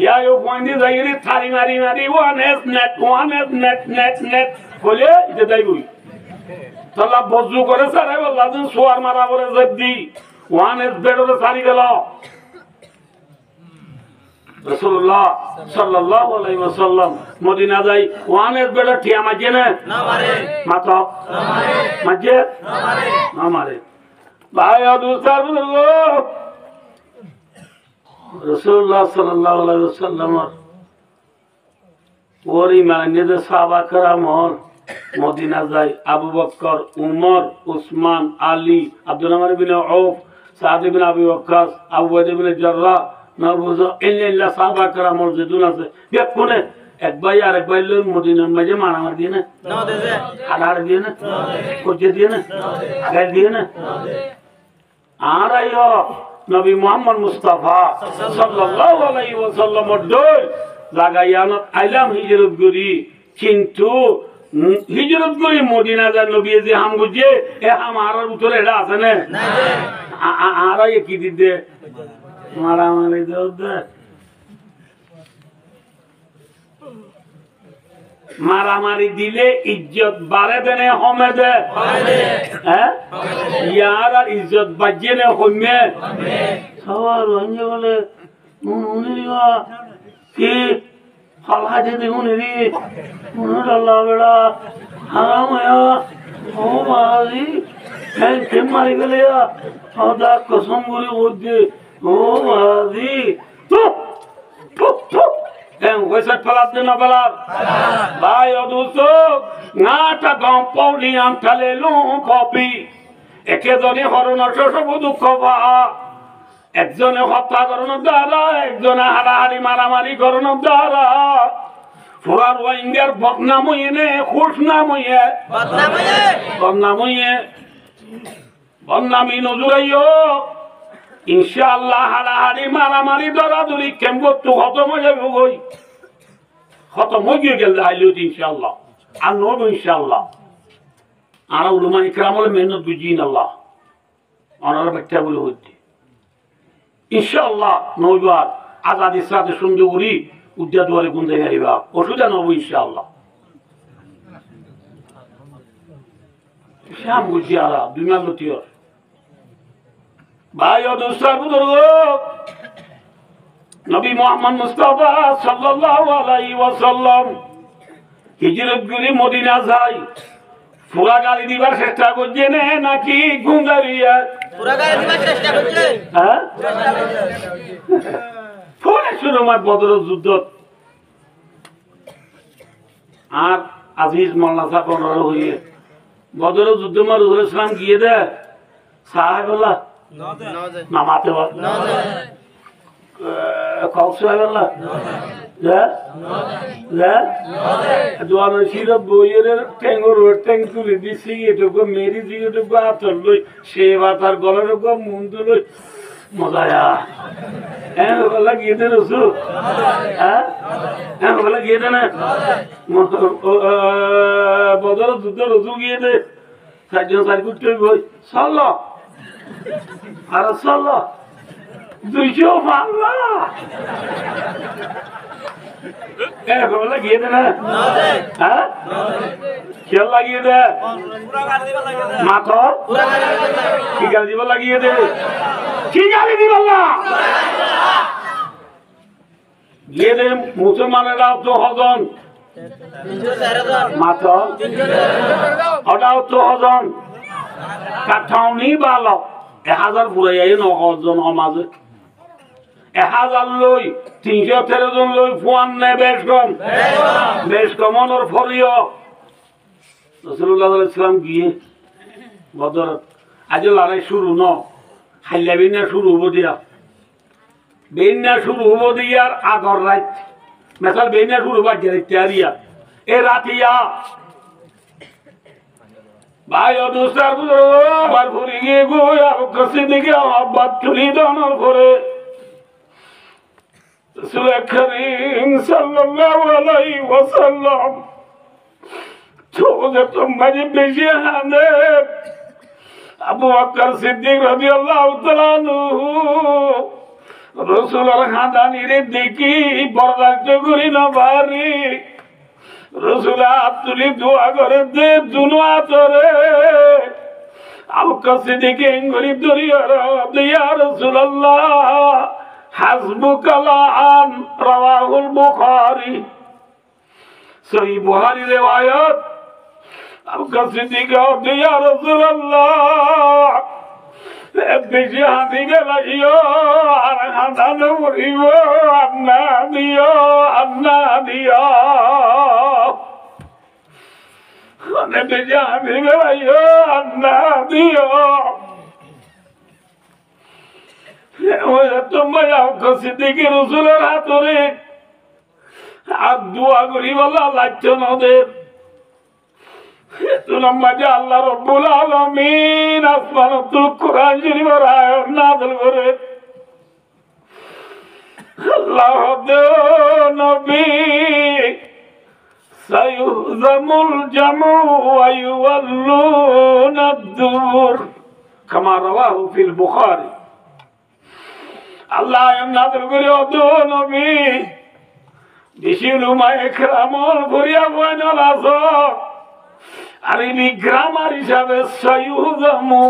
ইয়া ও পয়েন্ট যাইরে তালি মারি মারি 1x নেট নেট নেট বলে এটা দাইবই তালা বজ্জু করে সারা বল্লা দিন সোয়ার মারা করে জব্দি 1x বেডরে সারি গেল রাসূলুল্লাহ সাল্লাল্লাহু আলাইহি ওয়াসাল্লাম মদিনা যাই 1x বেডর ঠিয়া মাঝে না মারে মাতো না মারে মাঝে না মারে ভাই দুসার বুজুর্গ রাসূলুল্লাহ সাল্লাল্লাহু আলাইহি ওয়াসাল্লাম ওরি মানে যে সাহাবা کرام মদিনা যায় আবু বকর উমর উসমান আলী আব্দুল রহমান ইবনে আউফ সাদ ইবনে আবি ওয়াক্কাস আবু বকর ইবনে জাররাহ নবুজ ইল্লা সাহাবা کرام মসজিদুন আছে দেখুন এক ভাই আর এক ভাই লোক মদিনার মাঝে মারামারি দিয়ে না দে হাড়ার দিয়ে না কোজে দিয়ে না আগে দিয়ে না আর আইও নবী মুহাম্মদ মুস্তাফা সাল্লাল্লাহু আলাইহি ওয়াসাল্লাম দই লাগাইয়ান আইলাম হিজরত করি কিন্তু হিজরত করি মদিনা যা নবী যে হাম বুঝে এ আমারর ভিতরে এটা আছে না আর কি দিতে মারামারি দে মারামারি দিলে ইজ্জত বাড়ে দেনে হমে দে হ্যাঁ ইয়ার আর ইজ্জত বাজে নে হমে সবার রঞ্জে বলে উনিরিয়া কি ফালা যদি উনিরি উনির আল্লাহ বেড়া হারাম ও মারি হ্যাঁ মারি গেলে সদা কসম করে বলছে ও মারি তো Wesat palat de nabalar vai oduso ngata gam pauli antale lu popi ekedoni horona shoshbu dukhoba ekjone hotya korona dara ekjone harahari maramari korona dara furar waingar badnamoyene khushnamoye badnami nozurayo ইনশাআল্লাহ হারাহারি মারামারি দরাদরি কেমন তো খতম হয়ে যাবে গই খতম হয়ে গেল আইলো ইনশাআল্লাহ আর নব ইনশাআল্লাহ আর উলামা ইকরাম হল মেহনত বুঝিন আল্লাহ ওনারা ব্যাখ্যা বলে হচ্ছে ইনশাআল্লাহ নববার আজাদির সাথে সুন্দরী উদ্যা দুয়ারে গুন্দে হারিবা ওষুধা নব ইনশাআল্লাহ শাম বুঝি আলা দুনিয়া লতিয়র ভাই ও দোস্ত বুজুর্গ নবী মুহাম্মদ মুস্তাফা সাল্লাল্লাহু আলাইহি ওয়াসাল্লাম হিজরত করে মদিনা যায় পুরা গালি দিবার চেষ্টা করছে নাকি গুঙ্গারিয়া পুরা গালি দিবার চেষ্টা করছে হ্যাঁ পুরা শুরু হয় বদর যুদ্ধ আর আজিজ মোল্লা সাহেব হইয়ে বদর যুদ্ধ মার রাসূল ইসলাম গিয়ে দে সাহাবাল্লাহ নামাতে বল কৌশাল্লাহ মজা গিয়ে দে রসু হ্যাঁ গিয়ে দে না বদল যুদ্ধ রসু গিয়ে দে চারজন চার কুট বই চল আর চল 200 বাংলা লাগিয়ে দে না হ্যাঁ খেয়াল লাগিয়ে দে মাথা কি গালি দিব লাগিয়ে দে কি গালি দিব না গিয়ে দে মুসলমানেরা তো হজন মাথা ওটাও তো হজন কাঠাউনি বালক 1000 বুড়াই নজন সমাজে 1000 লই 313 জন লই ফুয়ান নে বেশ কমনের ফরিও রাসূলুল্লাহ সাল্লাল্লাহু আলাইহি ওয়াসাল্লাম গিয়ে বদর আজ লড়াই শুরু ন হাইলা বিনা শুরু হবো দিয়ার আগর রাত মেসাল বেনা শুরু বাজে তৈরিয়া এ রাতিয়া ভাই অদুস্তার আবার ভুলে গিয়ে গো আর কাছে দিকে আমার বাদ চুলি দানোর পরে রাসূল করিম সাল্লাল্লাহু আলাইহি ওয়াসাল্লাম চোখে তো মাঝে বেশি হানে আবু বকর সিদ্দিক রাদিয়াল্লাহু তাআলা আনহু রাসূলের খানদানিরে দেখি বরদাস্ত করি না বাড়ি রাসূল আব্দুল দোয়া করে দে দুনিয়া তোরে আবু বকর সিদ্দিক গরিব দরিয়া ইয়া রাসূলুল্লাহ হাসবুকাল আন রাওয়াহুল বুখারী সহিহ বুখারী riwayat আবু বকর সিদ্দিক ইয়া রাসূলুল্লাহ বেশি হাতি গেলাইও আর হাঁটানো করিব আন্না দিও অনেক বেশি হাতি গেলাইও আন্না দিও তোমার সিদ্দিকী রাসূলের হাতরে আর দোয়া করি বলা লাগছে না ওদের আল্লাহ রব্বুল আলামিন আসমানত কুরআন শরীফের আয়াত নাযিল করে আল্লাহ নবী সায়ুহজামুল জামু ওয়া ইউওয়াল্লুনা আদ-দুবুর কামা রাওয়াহু ফিল বুখারী আল্লাহ নাযিল করে ও নবী বেশি উলামায়ে কেরামর ভরিয়া বইনল আছে আর এই গ্রামার হিসাবে সায়ুহজামু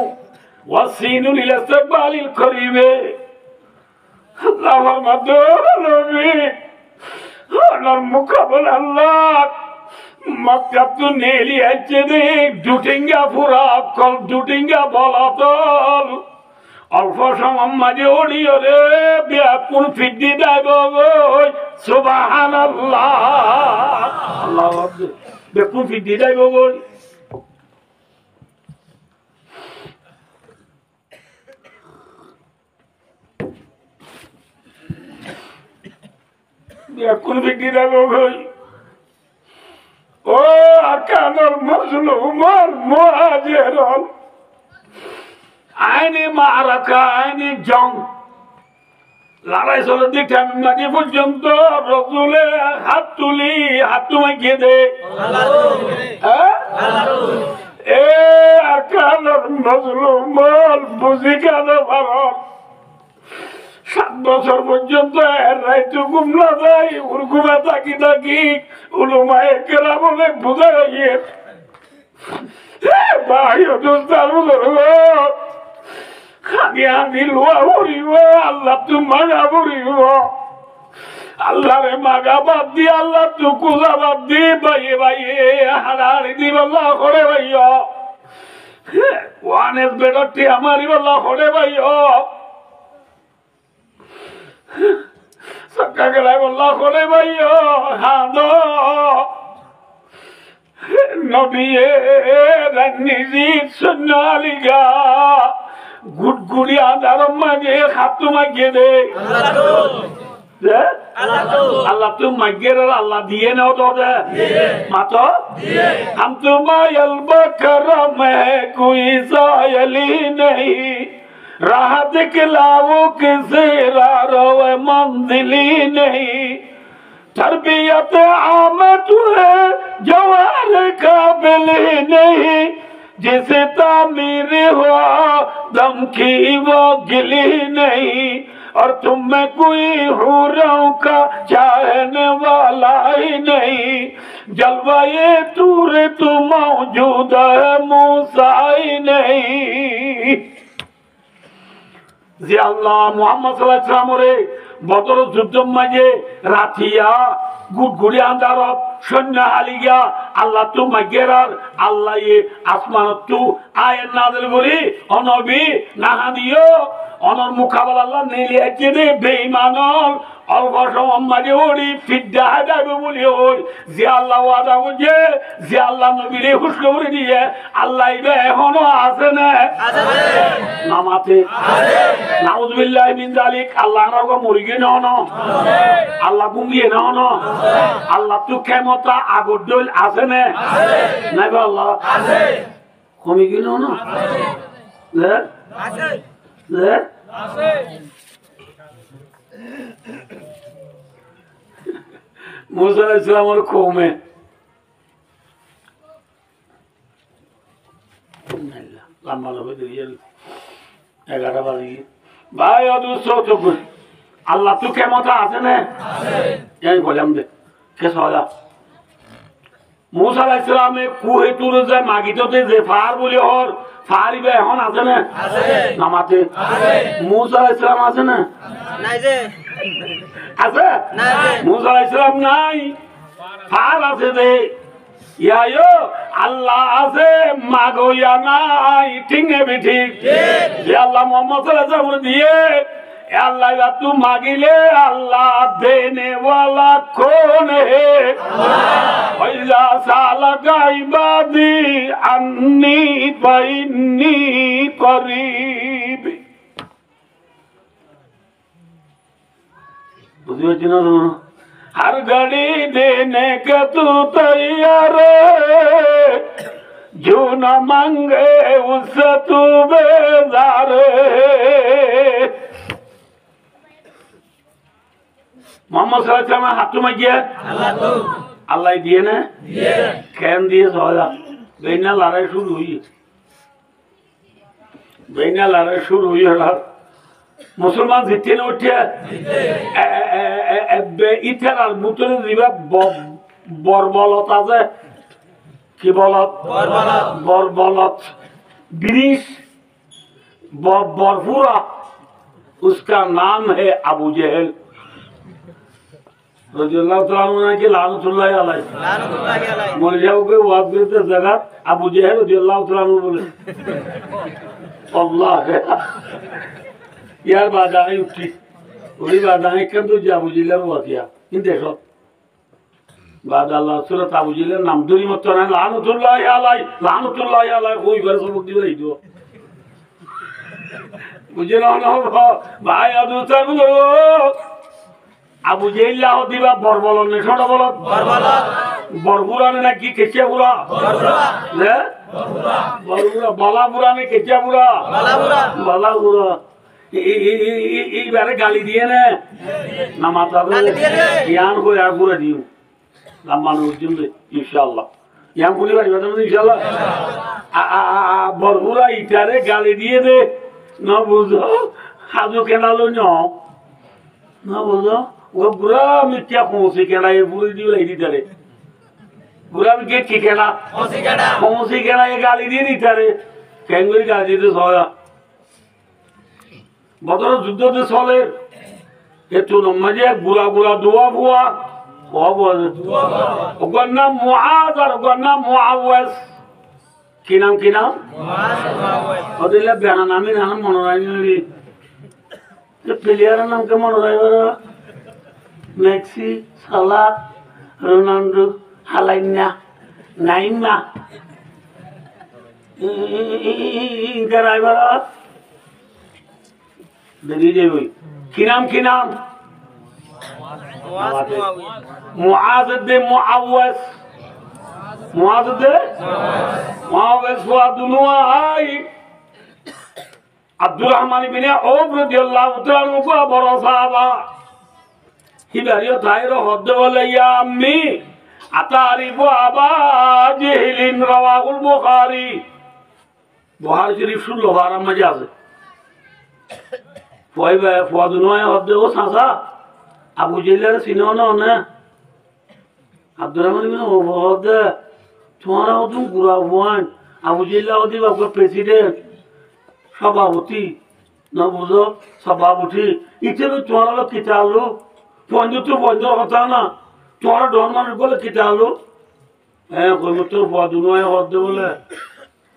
ওয়া সিনুল ইস্তিকবালিল করিবে আল্লাহর মাধ্যমে নবী ওনার মুকাবলা আল্লাহ মক্কা তো নেলি আছে রে দুটিঙ্গা পুরা কল দুটিঙ্গা বলাতল অল্প সময় মাঝে ওড়িও রে ব্যাকুল ফিদ্দি দেব সুবহানাল্লাহ আল্লাহ ব্যাকুল ফিদ্দি দেব কোন ব্যক্তি দেবো ও আকানোর মজলুমার মুহাজিরুন আইনি মারাকা আইনি জং লড়াই চলে দিকে মাঝে পর্যন্ত রাসূলে হাত তুলি হাত মাইকে দে এ আকানোর মজলুমার বুঝি কেন ভারত 7 বছর পর্যন্ত রাইতো গুমলা যায় উরগুমা তাকি তাকি উলুমায়ে কেরাম বলে বুঝা গিয়ে ভাই দোস্তার আমি লোয়া ভরিব আল্লাহ তু মাগা ভরিব আল্লাহ রে মাগা বাদ দি আল্লাহ তু কুজা বাদ দি ভাইয়ে ভাইয়ে হাড়াহাড়ি দিব আল্লাহ করে ভাইয়া ওয়ানেস বেড়টি আমারই আল্লাহ করে ভাইয়া সক্কা গেলাই বল্লাহ করে ভাইও হাঁদো নবিয়ে রান্নিজি সৈন্য আলিগা গুড়গুড়ি আদার মাঝে হাতু মাগিয়ে দে আল্লাহ তুম মাগিয়ে আল্লাহ দিয়ে নাও তো মাতো हम तुम्हारे बकरम है कोई सायली नहीं राह दिखलाओ किसे रारो मंजिली नहीं तरबियत आमद है जवान काबिल नहीं जिसे तामीर हुआ दम की वो गिली नहीं और तुम में कोई हूरों का चाहने वाला ही नहीं जलवा ये तूर तू मौजूद है मूसा ही नहीं যে আল্লাহ মুহাম্মদ সাল্লাল্লাহু আলাইহি ওয়াসাল্লাম বদর যুদ্ধ মাঝে রাতিয়া গুড়গুড়ি আন্দারত সৈন্য হালিগা আল্লাহ তু মাগেরার আল্লাহ এ আসমান তু আয়াত নাযিল করি ও নবী নাহা দিও অনর মুকাবলা আল্লাহ নেলি আছে দে বেঈমানল অল্প সময় মাঝে ওড়ি ফিদ্দা যাবে বলি ওই যে আল্লাহ ওয়াদা করছে যে আল্লাহ নবীরে খুশখবরি দিয়ে আল্লাহ এখনো আছে না নামাতে নাউজুবিল্লাহি মিন যালিক আল্লাহ রাগো মুরগি নন আল্লাহ গুঙ্গিয়ে নন আল্লাহ তো কেমতা আগর দল আছে না নাই আল্লাহ আছে কমি কি নন আছে আছে আছে মুসা আলাইহিস সালামের কওমে লম্বা লম্বা দিয়ে 11 বাজে ভাই অদুসো তো আল্লাহ তো কেমতা আছে না আছে এই বললাম দে কে সওয়ালা মুসা আলাইহিস সালামে কুহে তুরে যায় মাগিততে যে ফার বলি ওর ফারিবে এখন আছে না আছে নামাতে আছে মুসা আলাইহিস সালাম আছে না নাই যে আছে নাই মুসা আলাইহিস সালাম নাই ফার আছে যে ইয়ায়ো আল্লাহ আছে মাগো ইয়া নাই ঠিক নেবে ঠিক যে আল্লাহ মোহাম্মদ সাল্লাল্লাহু আলাইহি ওয়াসাল্লাম দিয়ে अल्लाह का तू मांगिले अल्लाह देने वाला कौन है वैजा साला का इबादी अन्नी बैनी करीब बुझे ना हर घड़ी देने का तू तैयार जो न मांगे उससे तू बेजार मोहम्मद सल्लल्लाहु अलैहि वसल्लम हाथ में किया अल्लाह दिए ना कैन दिए सोया बेना लड़ाई शुरू हुई है मुसलमान जीते न उठे इधर मुतले दिवा बरबलत আছে কি বলত बरबलत ब्रिज बरफुरा उसका नाम है अबू जहल रज़ियल्लाहु ताला अन्हु के लानतुल्लाह अलैहि मर जाओगे वाद करते जगह अबू जहल रज़ियल्लाहु ताला अन्हु बोले अल्लाह यार बादाई उठी ওই বাদাই কিন্তু আবু জিলার ওয়াকিয়া কিন্তু দেখো বাদ আল্লাহ সূরা আবু জিলার নাম ধরি মত না লানতুল্লাহি আলাই ওই বার সবক দিবে দিও বুঝে না ভাই আবু তাবু আবু জেল্লাহ দিবা বরবলন নে ছোট বল বরবুরা না কি কেচিয়াপুরা বরবুরা বরবুরা বালাপুরা নে কেচিয়াপুরা বালাপুরা এইবারে গালি দিয়ে না মাথা জ্ঞান করে আর পুরো দিও লাম্বানো উজ্জুম ইনশাআল্লাহ জ্ঞান করে পারিবা তুমি ইনশাআল্লাহ বরবুরা ইটারে গালি দিয়ে দে না বুঝো হাজু কেনালো না বুঝো ও বুড়া মিথ্যা পৌঁছে কেনা এ পুরো দিও এই দিতারে বুড়া মিথ্যা কি কেনা পৌঁছে কেনা এ গালি দিয়ে দিতারে কেন করে গালি দিতে সয়া বদর যুদ্ধতে চলে একটু নমাজে বুড়া বুড়া দোয়া বুয়া ওর নাম মুআজ আর ওর নাম মুআওয়াজ কি নাম ওদের বেনা নামই নাম মনে রাখি প্লেয়ারের নাম কে মনে রাখবার মেক্সি সালা রোনাল্ডো হালাইনা নাইমা ইনকা রাইবার বেরিয়ে যাবে কি নাম মুআজ দে মুআওয়াজ ওয়াদুনুআই আব্দুর রহমান ইবনে আউফ রাদিয়াল্লাহু তাআলা আনহু বড় সাহাবা হিদারিও তাইরো হদ বলে ইয়া আম্মি আতারিফু আবা জাহলিন রাওয়াহুল বুখারী বুখারী শরীফ 16 বার মধ্যে আছে ফুয়াদুনুআই হদ ও সাসা আবু জেলার সিনোনা না আব্দুর রহমান ইবনে আউফ হদ তোমারা ওদুম গুরা ওয়ান আবু জেলা ওদি বাবা প্রেসিডেন্ট সভাপতি না বুঝো সভাপতি ইতেবে তোমার লোক কিতা আলো পঞ্জ কথা না তোমার ডন মানুষ বলে কিতা আলো হ্যাঁ কইমত ফুয়াদুনুআই হদ বলে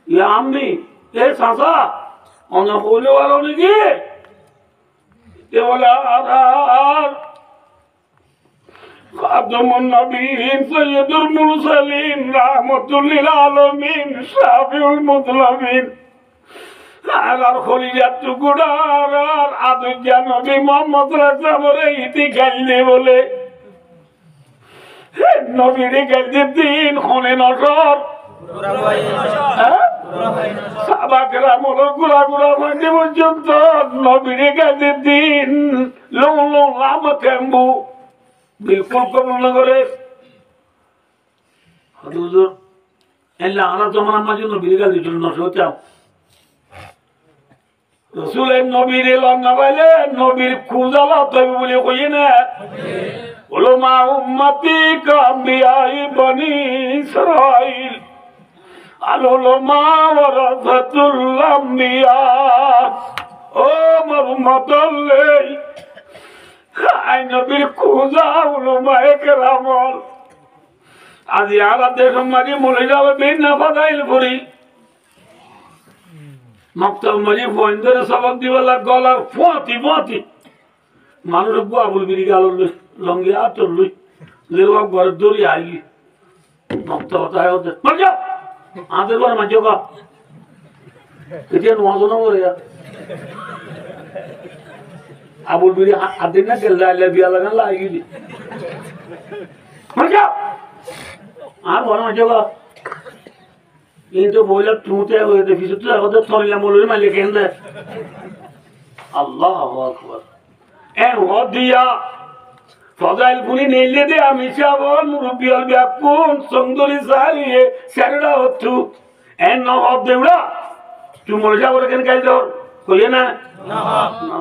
ইয়া আম্মি এ সাসা অনা বলে ওয়ালো নাকি এ বলে আর خاتم النبيين سيد المرسلين رحمة للعالمين شافع المظلمين আর খলিজার টুকুরার আর আদুজ্জা নবী মোহাম্মদ রাসূলের ইতি গাইলে বলে নবীর গাইলে দিন হনে নজর সাহাবাকেরা মনে গুড়া গুড়া হইতে পর্যন্ত নবীর গাইলে দিন লং লং লাম কেম্বু বিলকুল কবুল না করে হুজুর এলা আনা জমানা মাঝে নবীর গাইলে জন্য সোচাম রসুলের নবীর লন্না পাইলে নবীর খুঁজালা তবে বলে কইয়ে না উলামা উম্মতি কাম্বিয়াই বনি ইসরাইল আল উলামা ওয়ারাসাতুল আম্বিয়া ও মুহাম্মদুল্লাহ আই নবীর খুঁজা উলামা একরামল আজি আলা দেশম মাঝে মলে যাবে বিনা ফাদাইল করি মক্তব মাঝে ফোন সবক দিবেলা গলার ফোঁতি ফোঁতি মানুষ আবুল বিরি গাল লঙ্গি আতর লই লেরোয়া ঘরের দৌড়ি আইলি মক্তব তাই ওদের মাঝে আমাদের ঘরে মাঝে বা এতিয়া নোয়াজনা করে আবুল বিরি আদিন না গেল লাইলে বিয়া লাগান লাগি মাঝে আর ঘরে মাঝে বা কিন্তু বইলা টুঁতে হয়ে দেখি তো আমাদের থরিলা মলুরি মাইলে কেন দে আল্লাহু আকবার এন হদিয়া ফজাইল পুনি নেইলে দে আমি চাবন মুরব্বি হল ব্যাকুন সুন্দরী সারিয়ে সারড়া হতু এন ন হদ দেউড়া তুই মরে যাবো কেন কাই দর কইয়ে না না না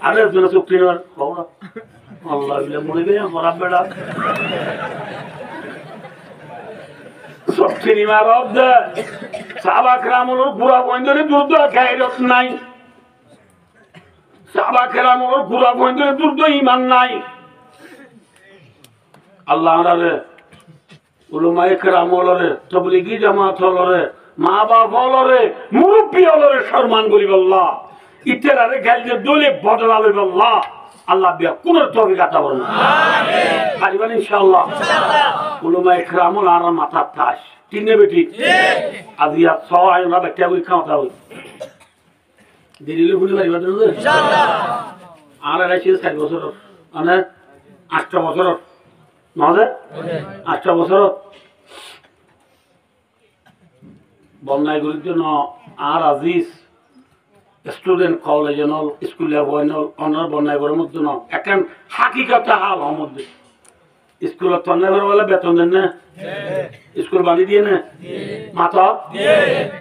আরে জন সুপ্রিনর বাউড়া আল্লাহ বিলে মরে গে মরা বেড়া সব সিনেমার অব্দ সাহাবা কেরামের পুরা বন্ধনে যুদ্ধ গায়রত নাই সাহাবা কেরামের পুরা বন্ধনে যুদ্ধ ঈমান নাই আল্লাহ রে উলামায়ে কেরাম হলরে তাবলীগী জামাত হলরে মা বাপ হলরে মুরব্বি হলরে সম্মান করিব আল্লাহ ইত্যাদি গাইলে দলে বদলাবে আল্লাহ আল্লাহ বিয়া কোন তৌফিক আতা করুন আমিন পারিবেন ইনশাআল্লাহ উলামায়ে কেরাম আর মাথা তাস তিনে বেটি ঠিক আজিয়া ছয় না বেটা কই খাওয়া হই দিদিলে ভুলি পারিবা তো ইনশাআল্লাহ আর রাইছে 7 বছর মানে 8 বছর নজে 8 বছর বন্যায় গুলির জন্য আর আজিজ স্টুডেন্ট কলেজ নল স্কুলে বয়নল অনার বন্যায় গড়ের মধ্যে ন এখন হাকিকতে হাল মধ্যে স্কুলত তন্নায় করে বলে বেতন দেন না স্কুল বাড়ি দিয়ে না মাথা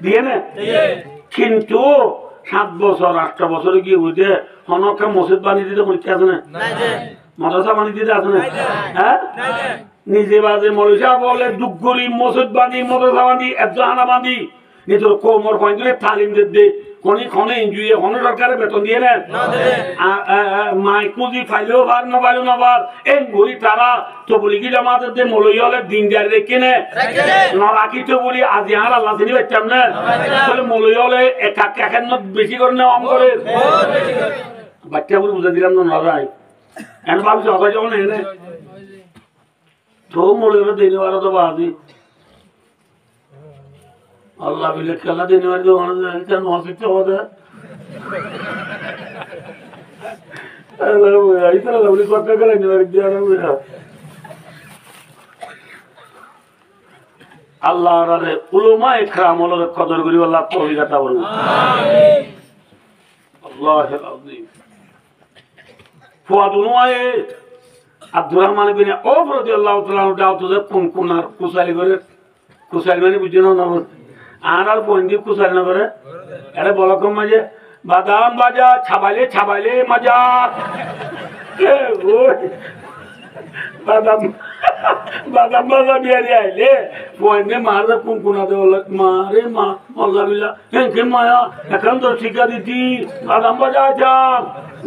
দিয়ে না কিন্তু 7 বছর 8 বছরে গিয়ে বুঝে হনকা মসজিদ বানিয়ে দিতে পরীক্ষা আছে না মাদ্রাসা বানিয়ে দিতে আছে না হ্যাঁ নিজে বাজে মরিষা বলে দুঃখরি মসজিদ বানি মাদ্রাসা বানি এফজাহানা বানি নিজের কোমর পয়েন্টে তালিম দে কোনি কোনে ইনজুয়ে কোন সরকারে বেতন দিয়ে নেন মাইকুজি ফাইলেও বার না পাইলো না বার এই ঘুরি তারা তো বলি কি জামাতের যে মলই হলে দিন দিয়ে রেখে নে না রাখি তো বলি আজি আর আল্লাহ তিনি বাচ্চাম না বলে মলই হলে একা এখন বেশি করে না অম করে বাচ্চা বলে বুঝে দিলাম না নরাই এন ভাবছি অবাই যখন এনে তো মলই হলে দিনে বারো তো বাদি আল্লাহ বিলে খেলা দিনে বাড়ি তো মসজিদটা হতে আল্লাহ উলামা ইকরাম হলো কদর করি আল্লাহ তৌফিক আতা করুন আমিন আল্লাহুল আযীম ফুয়াদুনওয়ায়ে আব্দুর রহমান বিন আওফ রাদিয়াল্লাহু তাআলা দাওতো যে কোন আর কুসালি করে কুসালি মানে বুঝছো না আর বন্দি কুসালি না করে এটা বলকম মাঝে বাদাম বাজা ছাবাইলে ছাবাইলে মজা বাদাম বাদাম বাজা বিয়ারি আইলে বন্দি মারে কুনকুনা দে মারে মা আল্লাহ বিল্লাহ হেনকে মায়া এখন তো ঠিকা দিতি বাদাম বাজা আচাম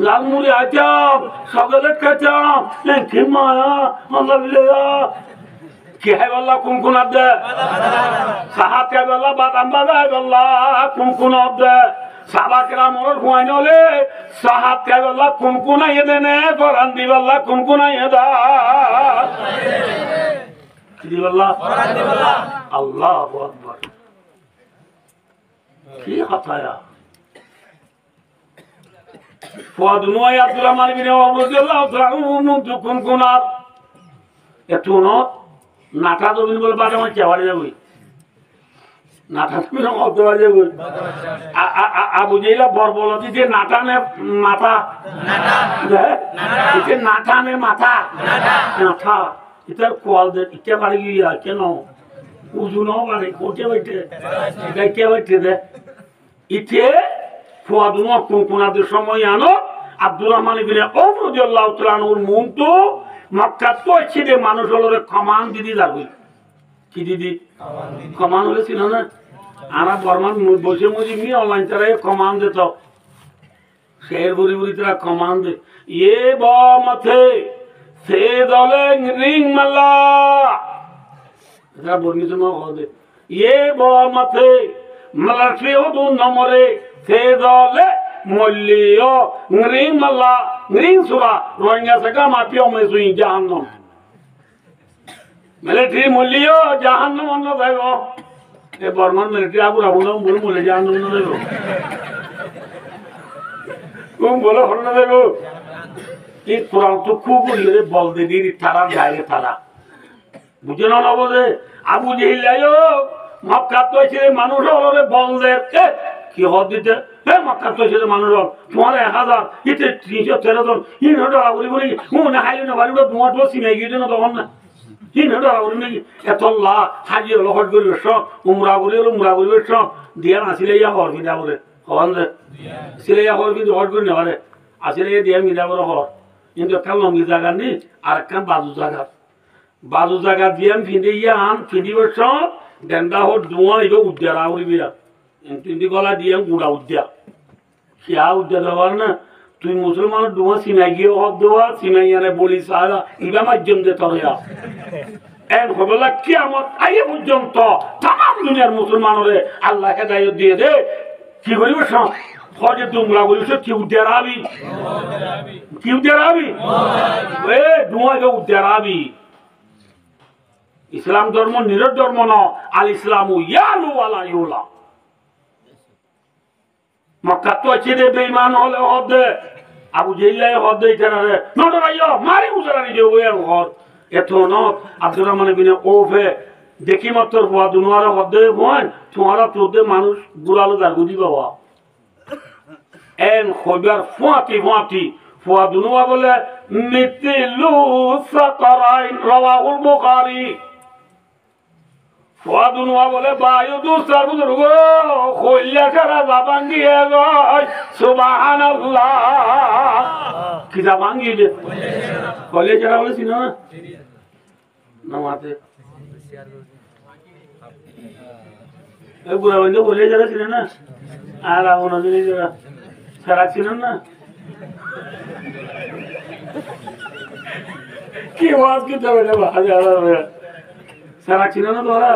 লালমুড়ি আচাম সগলেট কাচাম হেনকে মায়া আল্লাহ বিল্লাহ কি है वाला कुनकुन अब्द साहब के वाला बादाम बादा है वाला कुनकुन अब्द साहबा केराम और हुआइनोले साहब के वाला कुनकुना ये देने फरंदी वाला कुनकुना ये दा दी वाला फरंदी वाला अल्लाहु अकबर की हताया ফুয়াদুনুয়াই আব্দুর রহমান বিন আওফ রাদিয়াল্লাহু তাআলা আনহু কোন কোনার এতুন নাটা জমিন বলে বাড়ি আমার চেওয়ারে যাবই নাটা জমিন অত বাড়ি যাবই আবু জাইলা বরবলতি যে নাটা নে মাথা নাটা নাটা নে মাথা নাটা এটার কোয়াল দে ইটা বাড়ি গিয়া কেন উজুনও বাড়ি কোটে বাইতে এটা কে বাইতে দে ইতে ফুয়াদুনুয়া কোন কোনাদের সময় আনো আব্দুর রহমান বিন আওফ রাদিয়াল্লাহু তাআলা আনহুর মন তো মক্কা তো ছেড়ে মানুষ হলো কমান দিদি যাবে কি দিদি কমান হলে ছিল না আমরা বর্মান বসে মুজি মি অনলাইন তারা কমান দিত শের বুড়ি বুড়ি তারা কমান দে এ ব মাথে সে দলে রিং মাল্লা এটা বর্ণিত না হবে এ ব মাথে মালা ফেও দু নম্বরে সে দলে মল্লিও রিং মাল্লা রিং সুরা রোহিঙ্গা সকা মাপিও মেসুই জাহান্নাম মিলিটারি মল্লিও জাহান্নাম অন্য যাইব এ বর্মান মিলিটারি আবুর আবুলাম বলে বলে জাহান্নাম না যাইব কোন বলে হল যাইব এই কোরআন তো খুব বললে বল দে দিদি তারা যায় তারা বুঝে না বলে আবু জেহিল যাইও মক্কা তো ছেড়ে মানুষ হলে বল দে কি হদ দিতে হ্যাঁ মক্কা তো ছেড়ে মানুষ হল তোমার 1000 ইতে 313 জন ইন হলো আবুরি বলি ও না হাইলে না বাড়িটা তোমার তো সিমাই গিয়ে না তখন না ইন হলো আবুরি নাকি এতল্লাহ হাজি হলো হট করিবে সব উমরা করিবে সব দিয়া আসিলে ইয়া হর কিনা বলে হন দে সিলে ইয়া হর কিন্তু হট করি না পারে আসলে দিয়া মিলা বড় হর কিন্তু একটা লম্বি জায়গা নেই আর একটা বাজু জায়গা দিয়ে ফিঁদে ইয়া আন ফিঁদিবে সব ডেন্ডা হট ধোঁয়া এটা উদ্যার আউরি বিরা কিন্তু গলা দিয়ে গুড়া উদ্যা সিয়া উদ্যা দেওয়ার না তুই মুসলমানের ডুমা সিমাই গিয়ে হক দেওয়া সিমাই আনে বলি সারা ইবা মাধ্যম দে তরয়া এন হবলা কিয়ামত আইয়ে পর্যন্ত তাম দুনিয়ার মুসলমানরে আল্লাহ হেদায়েত দিয়ে দে কি করিব সব ফজে তোমরা বলিস কি উদ্যারাবি এ ডুমা যে উদ্যারাবি ইসলাম ধর্ম নিরব ধর্ম ন আল ইসলামু ইয়ালু ওয়ালা ইউলা মক্কা তো ছেড়ে বেঈমান হলে হদে আবু জেহিলাই হদে ইতারে নডরাইও মারি উজরানি যে ওয়ে ঘর এত ন আব্দুর রহমান বিন আওফে দেখি মাত্র বুয়া দুনোয়ারে হদে বল তোমারা তোদে মানুষ গুরালো দাগুদি বাবা এন খবর ফুয়াতি ফুয়া দুনোয়া বলে মিতিলু সাকারাইন রাওয়াহুল বুখারী ফুয়াদুনুয়া বলে বায়ু দুসার বুজুর্গ খইলা সারা জাবান দিয়ে গয় সুবহানাল্লাহ কি জাবান গিয়ে কলে যারা বলেছি না নামাতে এই বুড়া বন্ধু বলে যারা ছিলেন না আর আপন যারা সারা ছিলেন না কি ওয়াজ কি তবে হাজার সারা ছিল না তোরা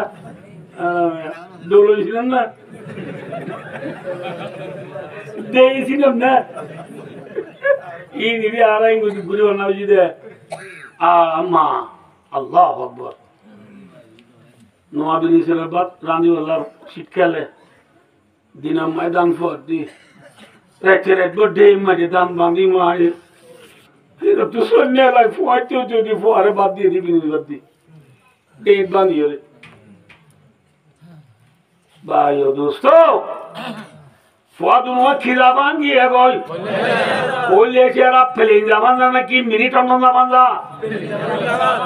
দৌড় ছিলেন না দিয়েছিলাম না ই নিবি আর ঘুরে না বুঝি দে আম্মা আল্লাহ আকবার নোয়াবিনী ছেলের বাদ রানিওয়াল্লার শীতকালে দিনাম ময়দান ফর্দি রেখে ডে মাঝে দাম বাঁধি মায়ের এটা তো সন্ধ্যালায় ফোয়াতেও যদি ফোয়ারে বাদ দিয়ে দিবি বাদ দি डेढ़ बांधी हो रे भाइयों दोस्तों फुआदुनुआ खिला बांधी है कोई ले चेहरा प्लेन जमान जाना कि मिनट अन्ना जमान जा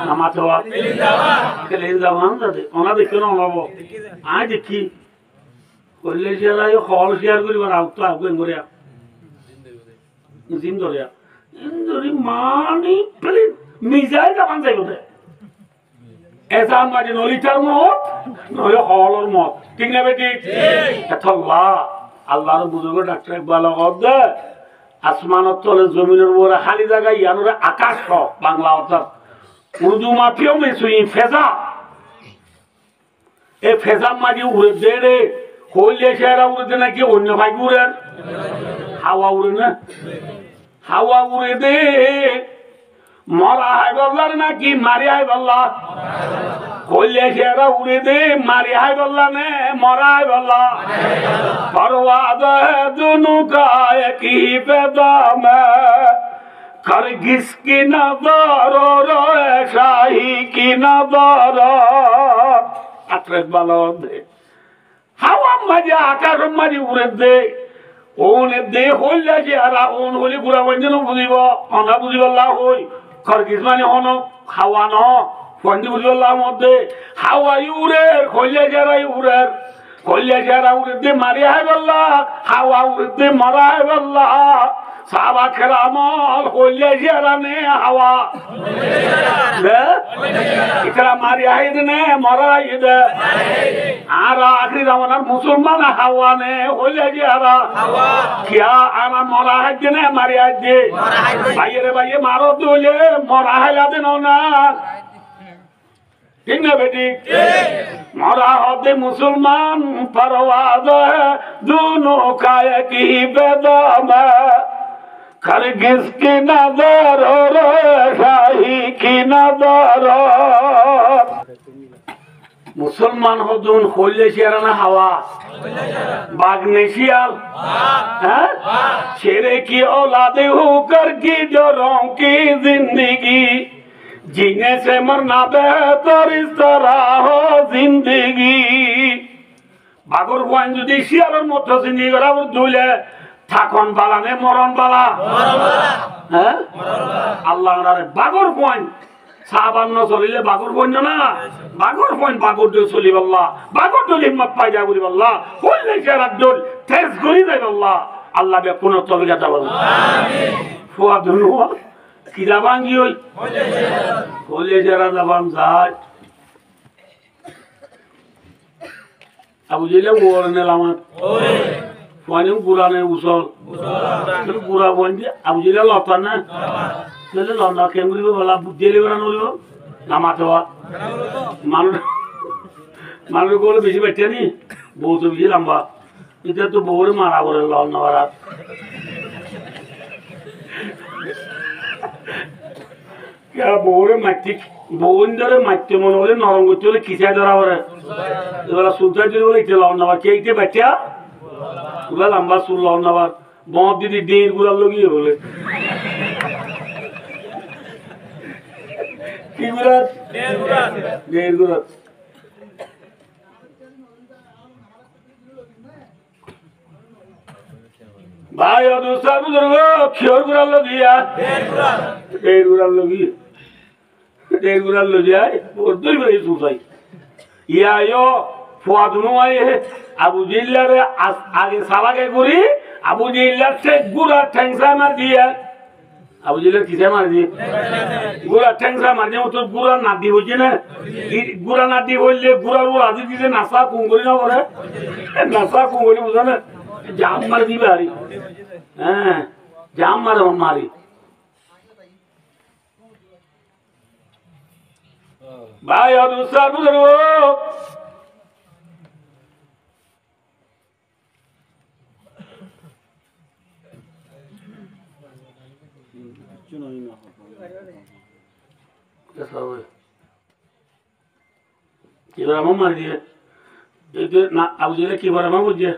नमाज हुआ प्लेन जमान जा दे ओना देखो ना ओना वो आज देखी कोई ले चेहरा ये हॉल शेयर करी बना उतना आपको इंगोरिया जिंदोरिया इंदोरी मानी प्लेन मिसाइल जमान जाएगा उधर ऐसा माजे नौलिचार मौत नौले हॉलर मौत ठीक ना बेटी अल्लाह अल्लाह ने बुजुर्ग डॉक्टर इकबाल कहते आसमानत तले जमीনের উপরে খালি জায়গা ইয়ানুরে আকাশ বাংলা অর্থাৎ উর্দু মাফিও মেসুই ফেজা এই ফেজা মাঝে উড়ে দেড়ে হইলে সেরা উড়ে নাকি অন্য ভাই উড়ে হাওয়া উড়ে না হাওয়া উড়ে দে মরা হাই বললার নাকি মারি হাই বললা কইলে সেরা উড়ে দে মারি হাই বললা নে মরা হাই বললা পরওয়াদ দুনু का एक ही पैदा में करगिस की नजर और शाही की नजर अत्रक बालो दे हवा मजा आकाश मजी उड़े दे ओने दे होले जेरा ओन होली गुरा वंजन बुझिबो अना बुझिबल्ला होई करगिस माने होनो हावा न फंडी बुझिबल्ला मध्य हावा उड़े होले जेरा उड़े होले जेरा उड़े दे मारी है बल्ला हावा उड़े दे मरा है बल्ला साहबा करामल होले जेरा ने हावा इकरा मारी है ने मरा है आरा आखिरी जमानार मुसलमान हावा ने होले जेरा क्या आना मरा है ने मारी है दे भाई रे भाई मारो दोले मरा है याद ना ठीक ना बेटी मरा होते मुसलमान परवाज़ है दोनों का एक ही बेदम है करगिस की नजर और शाही की नजर मुसलमान हो दोन खोले शेराना हवा बागने शियाल शेरे की औलादे होकर की डरों की जिंदगी जीने से मरना बेहतर इस तरह हो जिंदगी बागुर बुआन जुदी शियालर मतो जिंदगी करावर दुले थाकन बाला ने मरन बाला हैं अल्लाह रे बागुर बुआन साहबान न चलिले बागुर बुआन ना बागुर बुआन बागुर दो चली अल्लाह बागुर दो हिम्मत पाई जा गुरी अल्लाह होले शेरा दो तेज गुरी दे अल्लाह अल्लाह बे कोनो तबिगा ता आमीन फुआ दुनुआ किला बांगी होई होले जरा जबान जाट अबू जिले वोरने लामा ओए फानी पुराने उसल तो पूरा बंदी अबू जिले लता ना चले लंदा केंगरी को वाला बुद्धि ले बना लो नामा तो मानो को बेसी बैठे नहीं बहुत भी लंबा इधर तो बोरे मारा बोरे लौन वाला क्या बोरे मट्टी बोंदरे मट्टी मनोले नरंगुचोले किसे डरा बोरे ये वाला सुल्तान जी बोले इतने लाउन नवार क्या इतने बच्चा उला लंबा सुल लाउन नवार बहुत दीदी डेढ़ गुरा लोगी है बोले की गुरा डेढ़ गुरा भाई और दूसरा बुजुर्गो क्यों गुरा लोगी यार डेढ़ गुरा लोगी डेढ़ गुरा लो जाए और दो बड़े सुसाई ये आयो फुआदनु आए हैं अबू जिल्ला रे आगे साला के गुरी अबू जिल्ला से गुरा ठेंगसा मार दिया अबू जिल्ला किसे मार दिए गुरा ठेंगसा मार दिया तो गुरा नादी हो जाए ना गुरा नादी हो ले गुरा वो आदि किसे नशा कुंगली ना बोले नशा कुंगली बोला ना जाम मार दी बारी हाँ जाम मार हमारी भाई और दूसरा बुजुर्गो की बार हम मार दिए इधर ना अब जिले की बार हम बुझे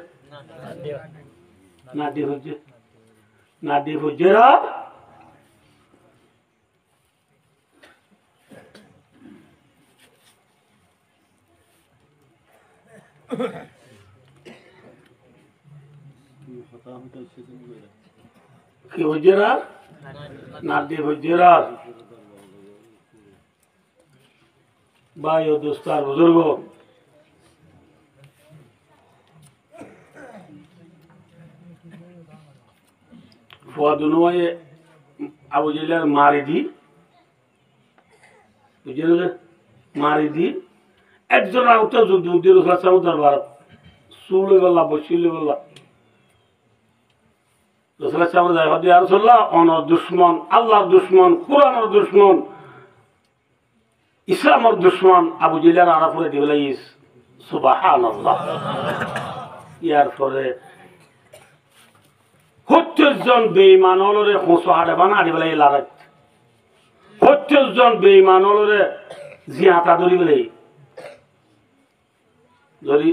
नादी बुझे रा কি বুঝেরা নাদি বুঝেরা ভাই ও দোস্তার বুজুর্গ ফুয়াদুনুয়ে আবু জিলার মারিদি বুঝেরা মারিদি একজন আউট যুদ্ধ রাসূল দরবার সুলে বল্লা বসিলে বল্লা রাসূল সাল্লাল্লাহু আলাইহি ওয়া সাল্লাম অনর দুশমন আল্লাহর দুশমন কুরআনের দুশমন ইসলামের দুশমন আবু জিলার আরাফরে দিলাইস সুবহানাল্লাহ ইয়ার পরে 70 জন বেঈমান হলরে খোসা হাড়ে বানা দিলাই লারাত 25 জন বেঈমান হলরে জিয়াতা ধরি বলে যদি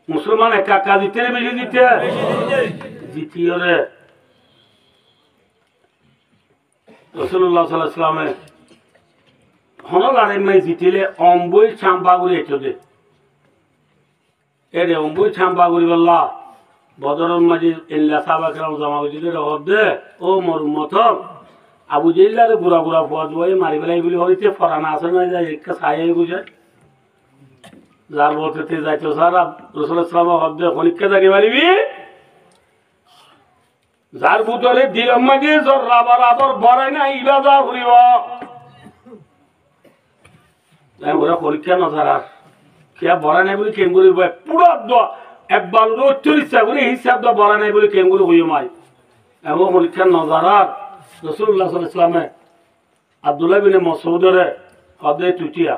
মুসলমান একা দিতে বেশি দিতে দ্বিতীয় রে রাসূলুল্লাহ সাল্লাল্লাহু আলাইহি ওয়াসাল্লামে হনলারে মে জিতিলে অম্বই চাম্পাগুড়ি এটো দে এরে অম্বই চাম্পাগুড়ি বললা বদরের মাঝে ইল্লা সাহাবা کرام জামা হইতে রহদ দে ও মোর উম্মত আবু জেলারে বুড়া বুড়া ফজ বই মারি বেলাই বলি হইতে ফরানা আছে না যায় এক ছায়ে গুজে যার বলতে যাইতো স্যার রাসূলুল্লাহ সাল্লাল্লাহু আলাইহি ওয়াসাল্লাম হদ দে খনিকা জাগে মারিবি যার ভিতরে দিলম মাঝে জররা বরাবর বড়াই না ইবাদা করিব তাই ওরা পরীক্ষা নজারা কে বড়া নাই বলে কেন করিব পুরো একবার রোচ্চর ইচ্ছা করে হিসাব দা বড়া নাই বলে কেন করে হইও মাই এবং পরীক্ষা নজারা রাসূলুল্লাহ সাল্লাল্লাহু আলাইহি ওয়াসাল্লাম আব্দুল্লাহ বিন মাসউদের হদে তুটিয়া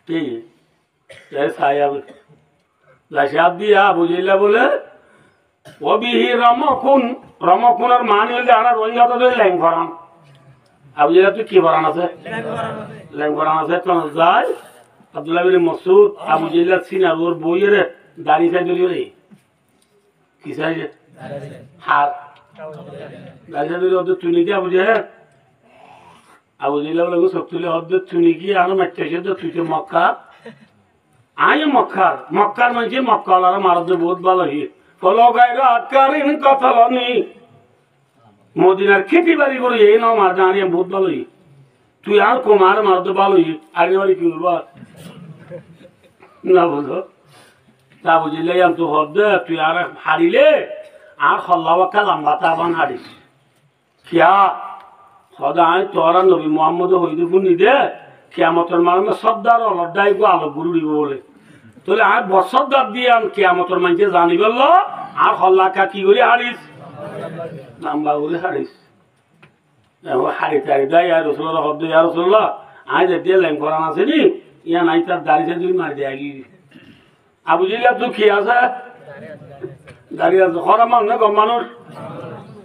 কি দিয়া বুঝিলা বলে অবিহি রমকুনের মান হইলে আনার রঞ্জাত ল্যাং ফরান আবু জেলা তুই কি ফরান আছে ল্যাং ফরান আছে যায় আব্দুল্লাহ বিন মাসউদ আবু জেলা সিনা ওর বইয়ের দাড়ি চাই দিলি রে কি চাই হার দাড়ি চাই দিলি ওদের তুই নিতে আবু জেলা আবু জেলা বলে সব তুলে ওদের তুই গিয়ে আরো মারতে তুই তো মক্কা আয় মক্কার মানুষের মক্কাওয়ালারা মারতে বহুত ভালো হি ফলো গায়রা আকারিন কথালনি মদিনার খেতি বাড়ি করে এই নাও মার জানিয়ে বহুত ভালো হি তুই আর কুমার মারতে ভালো হি আগে বাড়ি কি বলবো না বুঝো তা বুঝিলে তো হদ তুই আর হারিলে আর হল্লাবাক্কা লম্বাতা আবান হারিস কিয়া সদায় তোরা নবী মোহাম্মদ হইদুর নি দে কিয়ামতের মারমে সর্দার অলডাই গো আলো গুরু দিব বলে তাহলে আর বছর দাঁত দিয়ে আন কিয়ামতের মানুষে জানি বলল আর হল্লাকা কি করে হারিস নাম্বা করে হারিস হারি টারি দেয় আর রসুল্লাহ হদ আর রসুল্লাহ আয় দিয়ে ল্যাং করান আছে নি ইয়া নাই তার দাড়িতে যদি মারি দেয় গিয়ে আবু জিল্লা তুই কি আছে দাঁড়িয়ে আছে খরা মানুষ গম মানুষ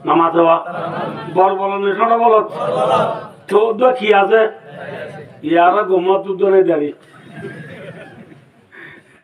নামাজ দেওয়া বর বল নেশাটা বল তো কি আছে ইয়ারা গোমত দুধ নেই দাঁড়িয়ে